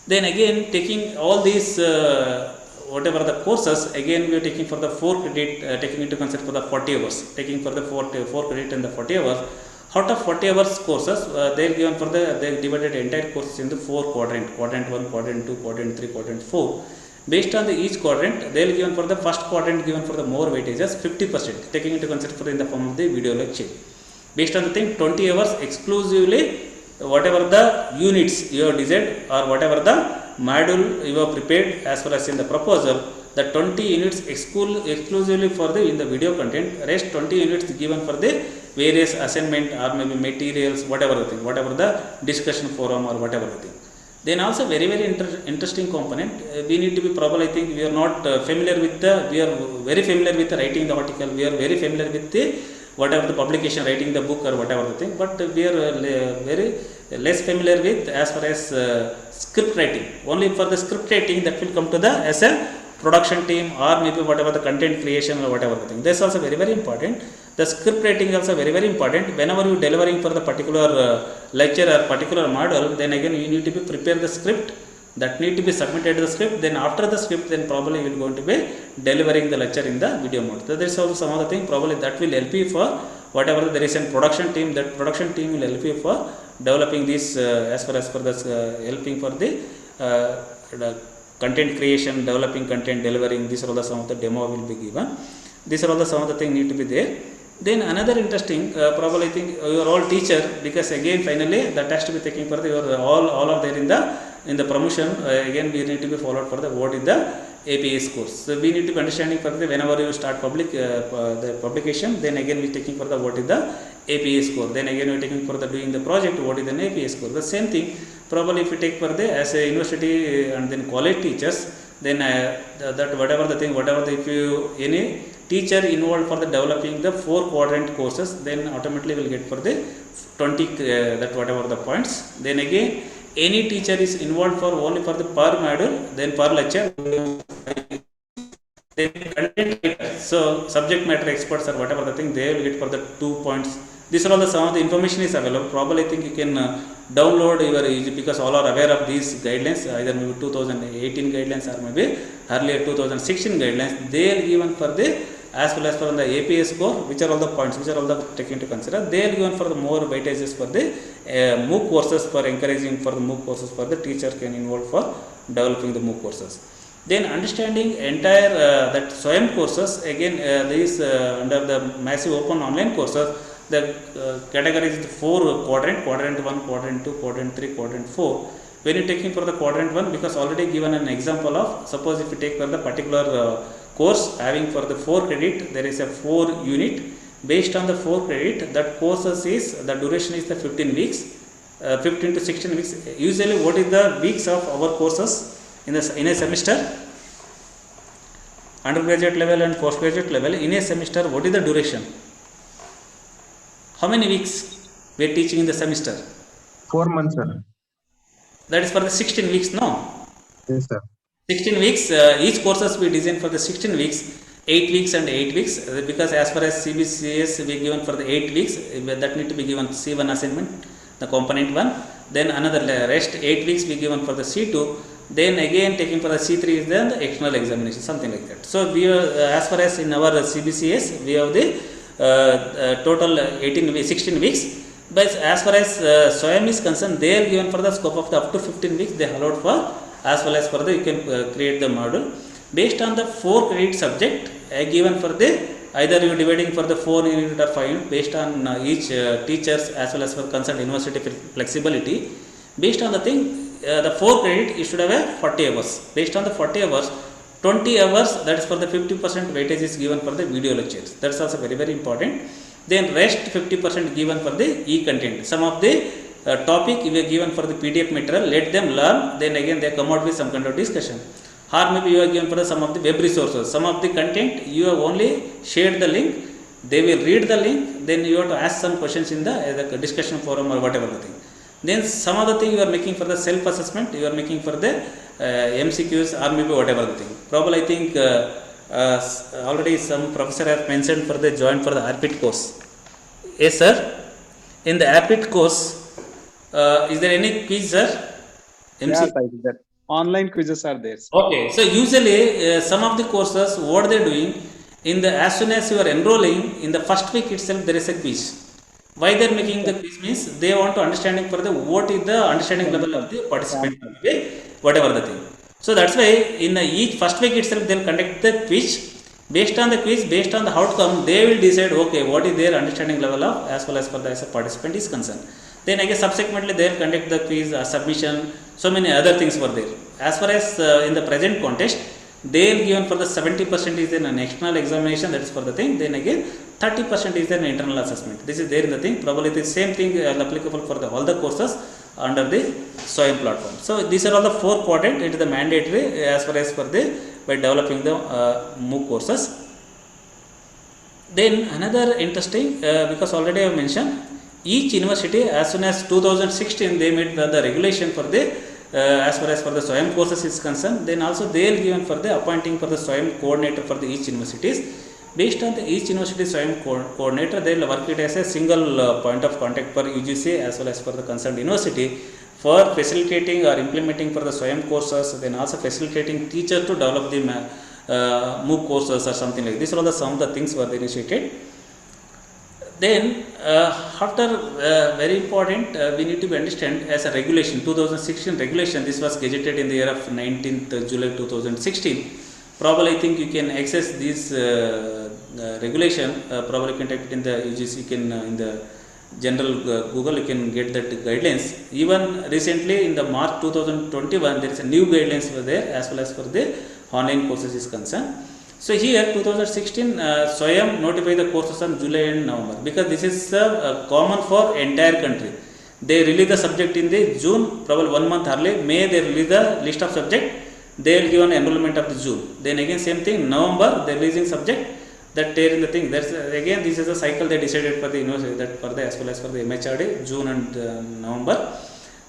Then again taking all these whatever the courses, again we are taking for the 4 credit, taking into consider for the 40 hours, taking for the 4 credit and the 40 hours. Out of 40 hours courses, they are given for the, they divided entire courses into 4 quadrant, quadrant 1, quadrant 2, quadrant 3, quadrant 4. Based on the each quadrant, they will given for the first quadrant given for the more weightages 50%, taking into consider for in the form of the video lecture. Based on the thing, 20 hours exclusively whatever the units you have designed or whatever the module you have prepared as well as in the proposal, the 20 units exclusively for the in the video content, rest 20 units given for the various assignment or maybe materials, whatever the thing, whatever the discussion forum or whatever the thing. Then also very interesting component, we need to be probably, I think we are not familiar with the, we are very familiar with the writing the article, we are very familiar with the whatever the publication, writing the book or whatever the thing, but we are very less familiar with as far as script writing. Only for the script writing that will come to the as a production team or maybe whatever the content creation or whatever the thing. This is also very important. The script writing is also very important. Whenever you delivering for the particular lecture or particular model, then again you need to be prepare the script that need to be submitted to the script. Then after the script, then probably you will going to be delivering the lecture in the video mode. So there is also some other thing probably that will help you for whatever there is a production team. That production team will help you for developing this as far as for this helping for the content creation, developing content, delivering. These are all the some of the demo will be given. These are all the some of the things need to be there. Then another interesting, probably I think you are all teacher, because again finally the test to be taking for the your all are there in the promotion. Again we need to be followed for the what is the APS course. So we need to be understanding for the whenever you start the publication, then again we taking for the what is the APS course. Then again we taking for the doing the project, what is an APS course. The same thing probably if you take for the as a university and then college teachers, then that whatever the thing, if you any teacher involved for the developing the 4 quadrant courses, then automatically will get for the 20 that whatever the points. Then again any teacher is involved for only for the per module, then per lecture, then content writer, so subject matter experts or whatever the thing, they will get for the 2 points. These are all the some of the information is available. Probably I think you can download your, because all are aware of these guidelines, either maybe 2018 guidelines or maybe earlier 2016 guidelines. They are given for the as well as for the APS score, which are all the points, which are all the taken to consider. They are given for the more weightages for the MOOC courses, for encouraging for the MOOC courses for the teacher can involve for developing the MOOC courses. Then understanding entire that SWAYAM courses, again these under the massive open online courses, the categories is the 4 quadrant, quadrant 1, quadrant 2, quadrant 3, quadrant 4. When you taking for the quadrant 1, because already given an example of, suppose if you take for the particular course having for the 4 credit, there is a 4 unit. Based on the 4 credit, that courses is, the duration is the 15 weeks, 15 to 16 weeks. Usually what is the weeks of our courses in a semester? Undergraduate level and postgraduate level, in a semester what is the duration? How many weeks we are teaching in the semester? 4 months, sir. That is for the 16 weeks, no? Yes, sir. 16 weeks, each courses we design for the 16 weeks, 8 weeks and 8 weeks, because as far as CBCS we given for the 8 weeks, that need to be given C1 assignment, the component 1, then another rest 8 weeks we given for the C2, then again taking for the C3 is then the external examination, something like that. So we are, as far as in our CBCS, we have the total 16 weeks, but as far as SWAYAM is concerned, they are given for the scope of the up to 15 weeks, they allowed for, as well as for the you can create the module based on the 4 credit subject given for the either you dividing for the 4 unit or 5 unit based on each teachers as well as for concerned university flexibility. Based on the thing, the 4 credit you should have a 40 hours. Based on the 40 hours, 20 hours, that is for the 50% weightage is given for the video lectures. That is also very, very important. Then rest 50% given for the e-content. Some of the topic you are given for the PDF material, let them learn, then again they come out with some kind of discussion. Or maybe you are given for some of the web resources. Some of the content you have only shared the link, they will read the link, then you have to ask some questions in the discussion forum or whatever the thing. Then some other thing you are making for the self-assessment, you are making for the MCQs or maybe whatever the thing. Probably I think already some professor have mentioned for the join for the ARPIT course. Yes sir, in the ARPIT course, is there any quiz sir? Yeah, that online quizzes are there. Okay, so usually some of the courses, what they are doing, as soon as you are enrolling, in the first week itself there is a quiz. Why they are making the quiz means they want to understanding for the what is the understanding level of the participant, whatever the thing. So that's why in each first week itself they will conduct the quiz. Based on the quiz, based on the outcome, they will decide okay what is their understanding level of as well as for the as a participant is concerned. Then again subsequently they will conduct the quiz, submission, so many other things were there. As far as in the present context, they are given for the 70% is an external examination, that is for the thing, then again 30% is an internal assessment. This is there in the thing. Probably the same thing applicable for all the courses under the SWAYAM platform. So these are all the 4 quadrant, it is the mandatory as far as for the by developing the MOOC courses. Then another interesting, because already I have mentioned, each university as soon as 2016 they made the regulation for the as far as for the SWAYAM courses is concerned, then also they are given for the appointing for the SWAYAM coordinator for the each universities. Based on the each university SWAYAM coordinator, they will work it as a single point of contact for UGC as well as for the concerned university for facilitating or implementing for the SWAYAM courses, then also facilitating teacher to develop the MOOC courses or something like this. All the some of the things were initiated. Then after very important, we need to be understand as a regulation, 2016 regulation, this was gazetted in the year of 19th July 2016. Probably I think you can access this regulation, probably you can type it in the UGC, you can in the general Google, you can get that guidelines. Even recently in the March 2021, there is a new guidelines were there as well as for the online courses is concerned. So here 2016 SWAYAM notify the courses on July and November, because this is common for entire country. They release the subject in the June, probably 1 month early. May they release the list of subject, they will give an enrollment of the June. Then again same thing, November they releasing subject, that tear in the thing. That's again this is a cycle they decided for the university, that for the as well as for the MHRD, June and November.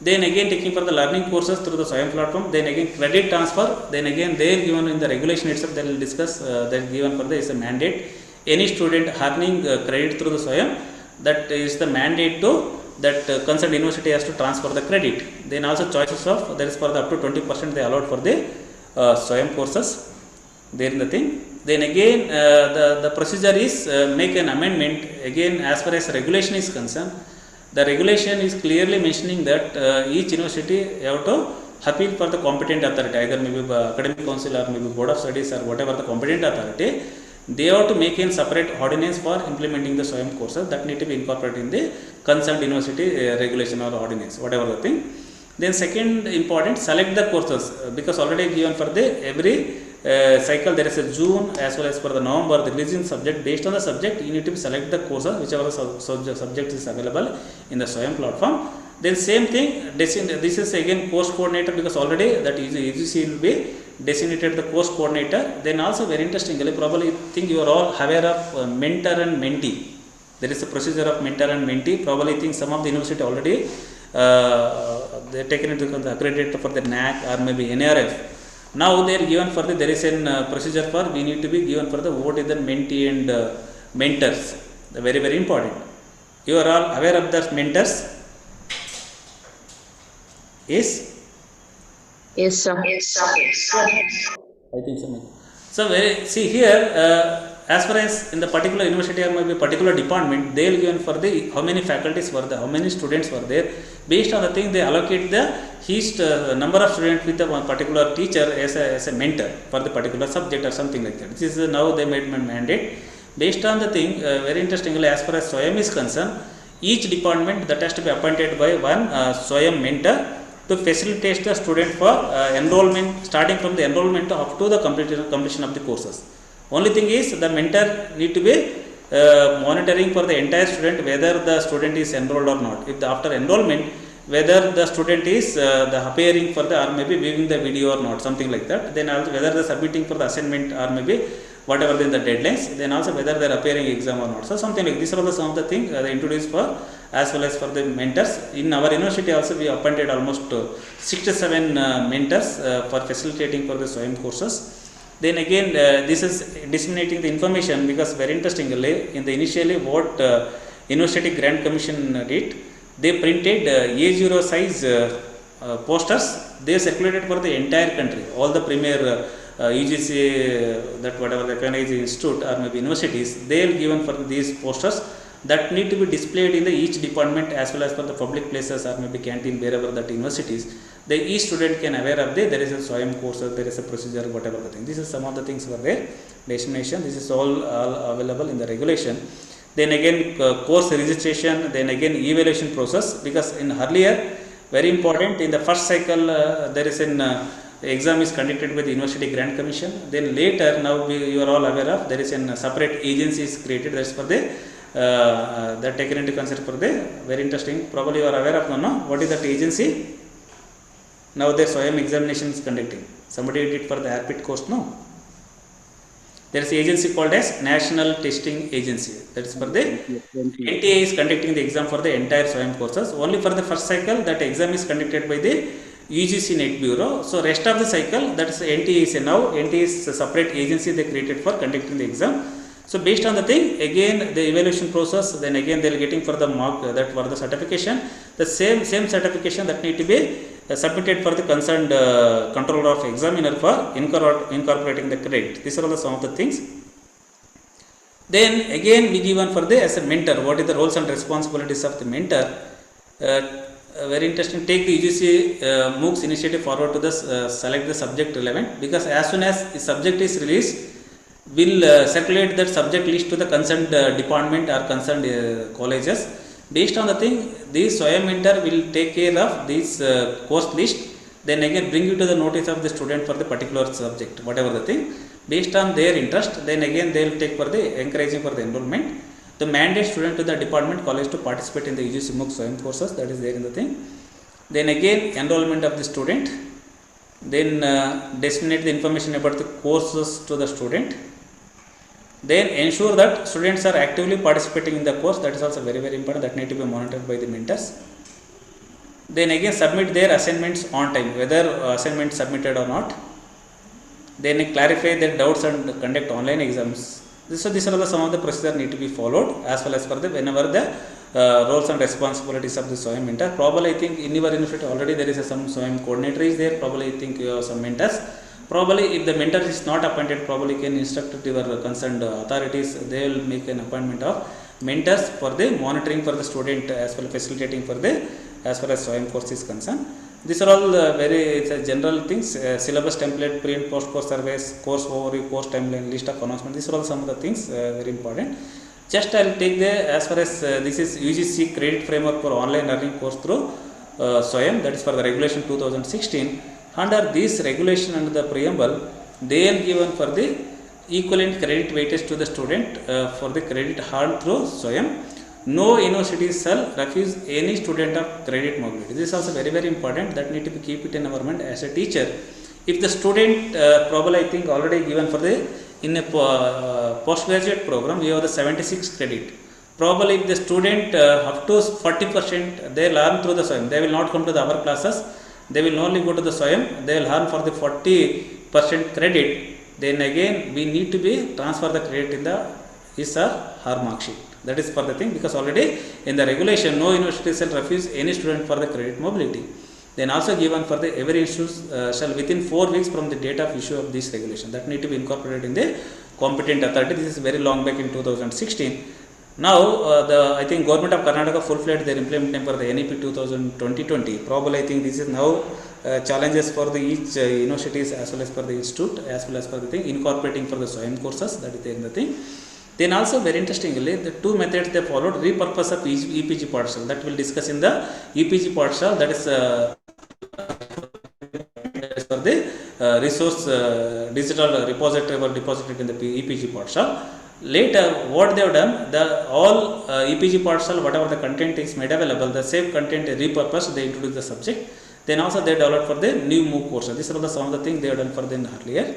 Then again taking for the learning courses through the SWAYAM platform. Then again credit transfer. Then again they are given in the regulation itself. They will discuss that given for the is a mandate. Any student earning credit through the SWAYAM, that is the mandate to that concerned university has to transfer the credit. Then also choices of that is for the up to 20% they allowed for the SWAYAM courses. There in the thing. Then again the procedure is make an amendment again as far as regulation is concerned. The regulation is clearly mentioning that each university have to appeal for the competent authority, either maybe academic council or maybe board of studies or whatever the competent authority. They have to make a separate ordinance for implementing the SWAYAM courses that need to be incorporated in the concerned university regulation or ordinance, whatever the thing. Then second important, select the courses, because already given for the every cycle there is a June as well as for the November the releasing subject. Based on the subject you need to select the courses whichever subject is available in the SWAYAM platform. Then same thing, this is again course coordinator, because already that UGC will be designated the course coordinator. Then also very interestingly, probably think you are all aware of mentor and mentee. There is a procedure of mentor and mentee. Probably think some of the university already they are taken into the accredited for the NAC or maybe NRF. Now they are given for the, there is a procedure for we need to be given for the what is the mentee and mentors. The very very important. You are all aware of the mentors? Yes. Yes, sir. I think so. So see here, as far as in the particular university or maybe particular department, they will given for the how many faculties were there, how many students were there. Based on the thing, they allocate the number of students with the one particular teacher as a mentor for the particular subject or something like that. This is now they made my mandate. Based on the thing, very interestingly, as far as SWAYAM is concerned, each department that has to be appointed by one SWAYAM mentor to facilitate the student for enrollment, starting from the enrollment up to the completion of the courses. Only thing is the mentor need to be monitoring for the entire student whether the student is enrolled or not. If the after enrollment, whether the student is the appearing for the or maybe viewing the video or not, something like that. Then also whether the submitting for the assignment or maybe whatever the deadlines. Then also whether they are appearing exam or not. So something like these are the some of the things they introduced for as well as for the mentors. In our university also we appointed almost 6 to 7 mentors for facilitating for the SWAYAM courses. Then again this is disseminating the information, because very interestingly in the initially what University Grant Commission did, they printed A0 size posters. They circulated for the entire country, all the premier UGC that whatever the recognized institute or maybe universities, they are given for these posters that need to be displayed in the each department as well as for the public places or maybe canteen wherever that universities. The each student can aware of there is a SWAYAM course, there is a procedure, whatever the thing. This is some of the things were there. Destination. This is all available in the regulation. Then again course registration. Then again evaluation process, because in earlier very important in the first cycle there is an exam is conducted by the University Grant Commission. Then later now you are all aware of there is a separate agency is created. That's for the that taken into consideration for the very interesting. Probably you are aware of no? What is that agency? Now the SWAYAM examination is conducting. Somebody did for the ARPIT course, no? There is an agency called as National Testing Agency. That is for the NTA is conducting the exam for the entire SWAYAM courses. Only for the first cycle that exam is conducted by the UGC Net Bureau. So rest of the cycle, that is NTA is now NTA is a separate agency they created for conducting the exam. So based on the thing, again the evaluation process, then again they are getting for the mark that for the certification, the same certification that need to be submitted for the concerned controller of examiner for incorporating the credit. These are all some of the things. Then again we given for the as a mentor, what is the roles and responsibilities of the mentor. Very interesting, take the UGC MOOCs initiative forward to the select the subject relevant, because as soon as the subject is released, will circulate that subject list to the concerned department or concerned colleges. Based on the thing, this SWAYAM mentor will take care of this course list, then again bring you to the notice of the student for the particular subject, whatever the thing. Based on their interest, then again they will take for the encouraging for the enrollment. The mandate student to the department college to participate in the UGC-MOOC SWAYAM courses, that is there in the thing. Then again enrollment of the student, then disseminate the information about the courses to the student, then ensure that students are actively participating in the course, that is also very very important, that need to be monitored by the mentors. Then again submit their assignments on time, whether assignment submitted or not. Then clarify their doubts and conduct online exams. So these are some of the procedures need to be followed, as well as for the whenever the roles and responsibilities of the SWAYAM mentor. Probably I think in your university already there is some SWAYAM coordinator is there, probably I think you have some mentors. Probably if the mentor is not appointed, probably can instruct to your concerned authorities, they will make an appointment of mentors for the monitoring for the student as well as facilitating for the as far as SWAYAM course is concerned. These are all very general things, syllabus template, pre and post course surveys, course overview, course timeline, list of announcement. These are all some of the things very important. Just I will take the as far as this is UGC credit framework for online learning course through SWAYAM, that is for the regulation 2016. Under this regulation, under the preamble, they are given for the equivalent credit weightage to the student for the credit earned through SWAYAM. No university shall refuse any student of credit mobility. This is also very very important, that need to be keep it in our mind as a teacher. If the student probably I think already given for the in a postgraduate program we have the 76 credit. Probably if the student up to 40% they learn through the SWAYAM, they will not come to the our classes, they will only go to the SWAYAM, they will earn for the 40% credit. Then again we need to be transfer the credit in the his or her mark sheet. That is for the thing, because already in the regulation no university shall refuse any student for the credit mobility. Then also given for the every institute shall within 4 weeks from the date of issue of this regulation, that need to be incorporated in the competent authority. This is very long back in 2016. Now the I think government of Karnataka full-fledged they are implementing for the NEP 2020. Probably I think this is now challenges for the each universities as well as for the institute as well as for the thing incorporating for the SWAYAM courses, that is there in the thing. Then also very interestingly the two methods they followed, repurpose of EPG partial, that will discuss in the EPG partial, that is for the resource digital repository or deposited in the EPG partial. Later what they have done, the all EPG partial whatever the content is made available, the same content is repurposed, they introduce the subject. Then also they develop for the new MOOC courses. These are the some of the things they have done for the earlier.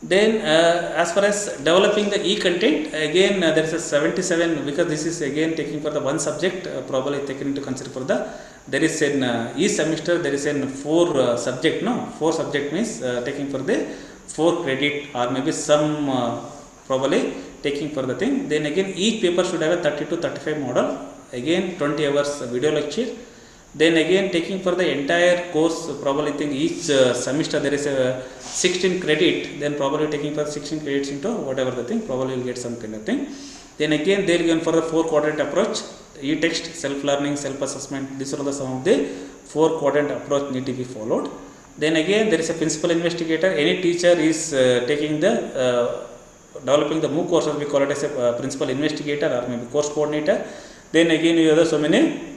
Then as far as developing the e-content, again there is a 77, because this is again taking for the one subject, probably taken into consider for the, there is an each semester there is an 4 subject, no 4 subject means taking for the 4 credit or maybe some probably taking for the thing. Then again each paper should have a 30 to 35 model, again 20 hours video lecture. Then again taking for the entire course, probably think each semester there is a 16 credit, then probably taking for 16 credits into whatever the thing, probably you will get some kind of thing. Then again they will given for the 4 quadrant approach, e-text, self-learning, self-assessment. These are the some of the 4 quadrant approach need to be followed. Then again there is a principal investigator, any teacher is taking the developing the MOOC courses, we call it as a principal investigator or maybe course coordinator. Then again you have so many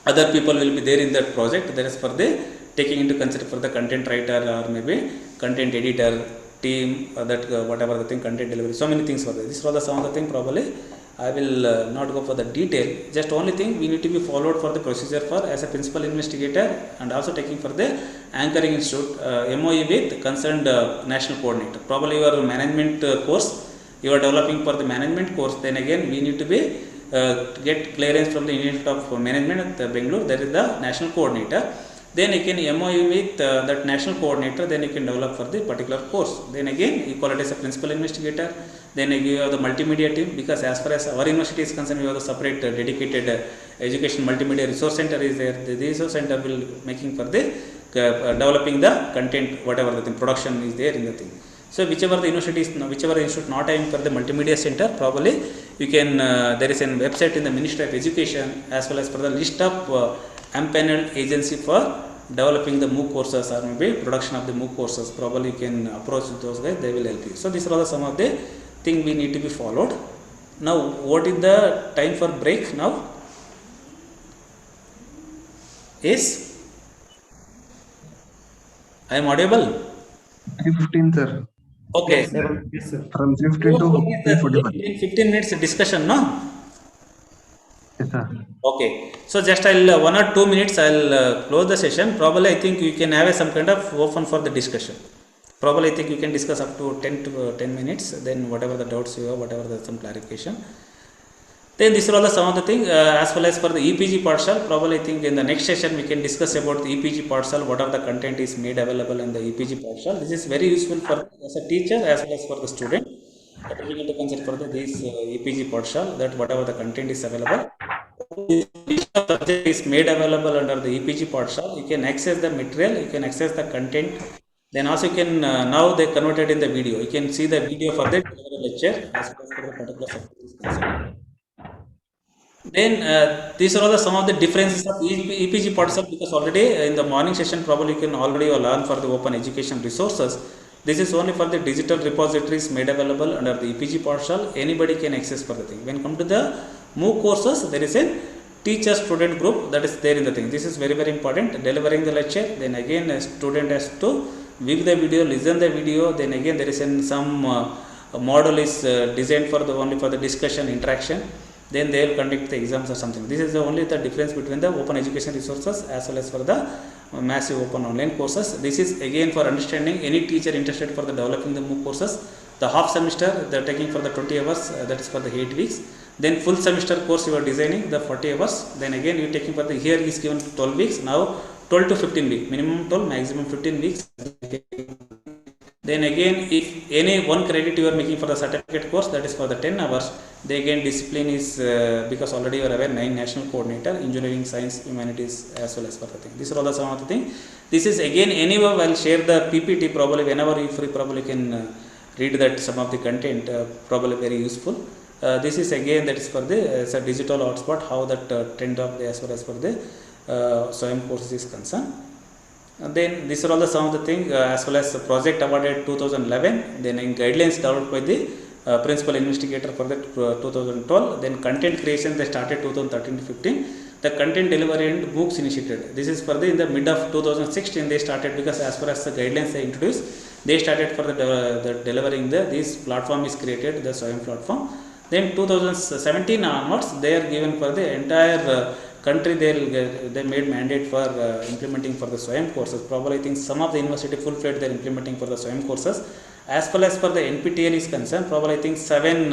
other people will be there in that project, that is for the taking into consider for the content writer or maybe content editor team, that whatever the thing, content delivery, so many things for that. This was the some of the thing, probably I will not go for the detail, just only thing we need to be followed for the procedure for as a principal investigator and also taking for the anchoring institute MOE with concerned national coordinator. Probably your management course you are developing for the management course, then again we need to be get clearance from the Institute of Management at Bangalore, that is the national coordinator. Then you can MOU with that national coordinator, then you can develop for the particular course. Then again you call it as a principal investigator. Then you have the multimedia team, because as far as our university is concerned we have the separate dedicated education multimedia resource center is there. The resource center will making for the developing the content, whatever the thing, production is there in the thing. So whichever the university is, whichever institute not having for the multimedia center, probably you can there is a website in the Ministry of Education as well as for the list of empaneled agency for developing the MOOC courses or maybe production of the MOOC courses, probably you can approach those guys, they will help you. So these are some of the things we need to be followed. Now what is the time for break now? Is I am audible? 15, sir. Okay. Yes, sir. From 15 to 45. 15 minutes discussion, no? Yes, sir. Okay. So just I'll 1 or 2 minutes I'll close the session. Probably I think you can have some kind of open for the discussion. Probably I think you can discuss up to 10 minutes. Then whatever the doubts you have, whatever the some clarification. Then these are all the some of the things as well as for the EPG partial. Probably I think in the next session we can discuss about the EPG partial, what are the content is made available in the EPG partial. This is very useful for as a teacher as well as for the student. We need to consider for this EPG partial, that whatever the content is available. Subject is made available under the EPG partial. You can access the material, you can access the content. Then also you can now they converted in the video. You can see the video for the lecture as well as for the particular subject is concerned. Then these are all the some of the differences of EPG partial, because already in the morning session probably you can already learn for the open education resources. This is only for the digital repositories made available under the EPG partial. Anybody can access for the thing. When come to the MOOC courses, there is a teacher student group that is there in the thing. This is very important. Delivering the lecture, then again a student has to view the video, listen the video. Then again there is some model is designed for the only for the discussion interaction. Then they will conduct the exams or something. This is the only the difference between the open education resources as well as for the massive open online courses. This is again for understanding any teacher interested for the developing the MOOC courses. The half semester they are taking for the 20 hours, that is for the 8 weeks. Then full semester course you are designing the 40 hours. Then again you are taking for the, here is given 12 weeks, now 12 to 15 weeks, minimum 12, maximum 15 weeks. Then again if any one credit you are making for the certificate course, that is for the 10 hours. Then again discipline is because already you are aware 9 national coordinator, engineering, science, humanities as well as for the thing. These are all the some of the thing. This is again anyway I will share the PPT probably whenever you free, probably can read that some of the content probably very useful. This is again that is for the a digital hotspot, how that trend of the as well as for the SWAYAM courses is concerned. And then these are all the some of the thing as well as the project awarded 2011. Then in guidelines developed by the principal investigator for the 2012. Then content creation they started 2013 to 15. The content delivery and MOOCs initiated. This is for the in the mid of 2016 they started, because as far as the guidelines they introduced, they started for the delivering the this platform is created, the SWAYAM platform. Then 2017 onwards they are given for the entire country, they made mandate for implementing for the SWAYAM courses. Probably I think some of the university full-fledged they are implementing for the SWAYAM courses. As well as for the NPTEL is concerned, probably I think 7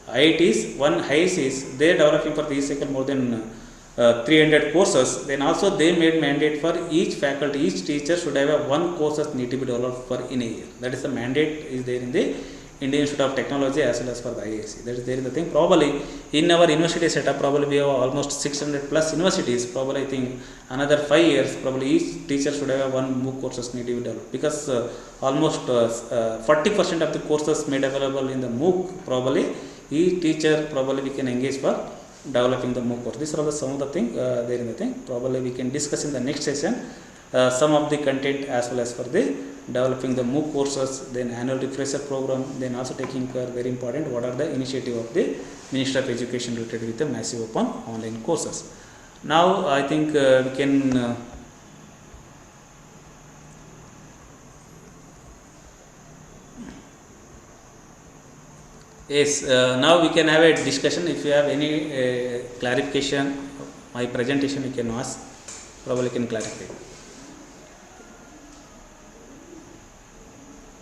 IITs, 1 IICs, they are developing for this cycle more than 300 courses. Then also they made mandate for each faculty, each teacher should have one courses need to be developed for in a year. That is the mandate is there in the Indian Institute of Technology as well as for the IIC. That is there in the thing. Probably in our university setup, probably we have almost 600 plus universities. Probably I think another 5 years, probably each teacher should have one MOOC courses need to be developed, because almost 40% of the courses made available in the MOOC. Probably each teacher probably we can engage for developing the MOOC course. These are all the some of the thing there in the thing. Probably we can discuss in the next session some of the content as well as for the developing the MOOC courses, then annual refresher program, then also taking care, very important, what are the initiative of the Ministry of Education related with the massive open online courses. Now I think we can yes, now we can have a discussion. If you have any clarification, my presentation you can ask, probably can clarify.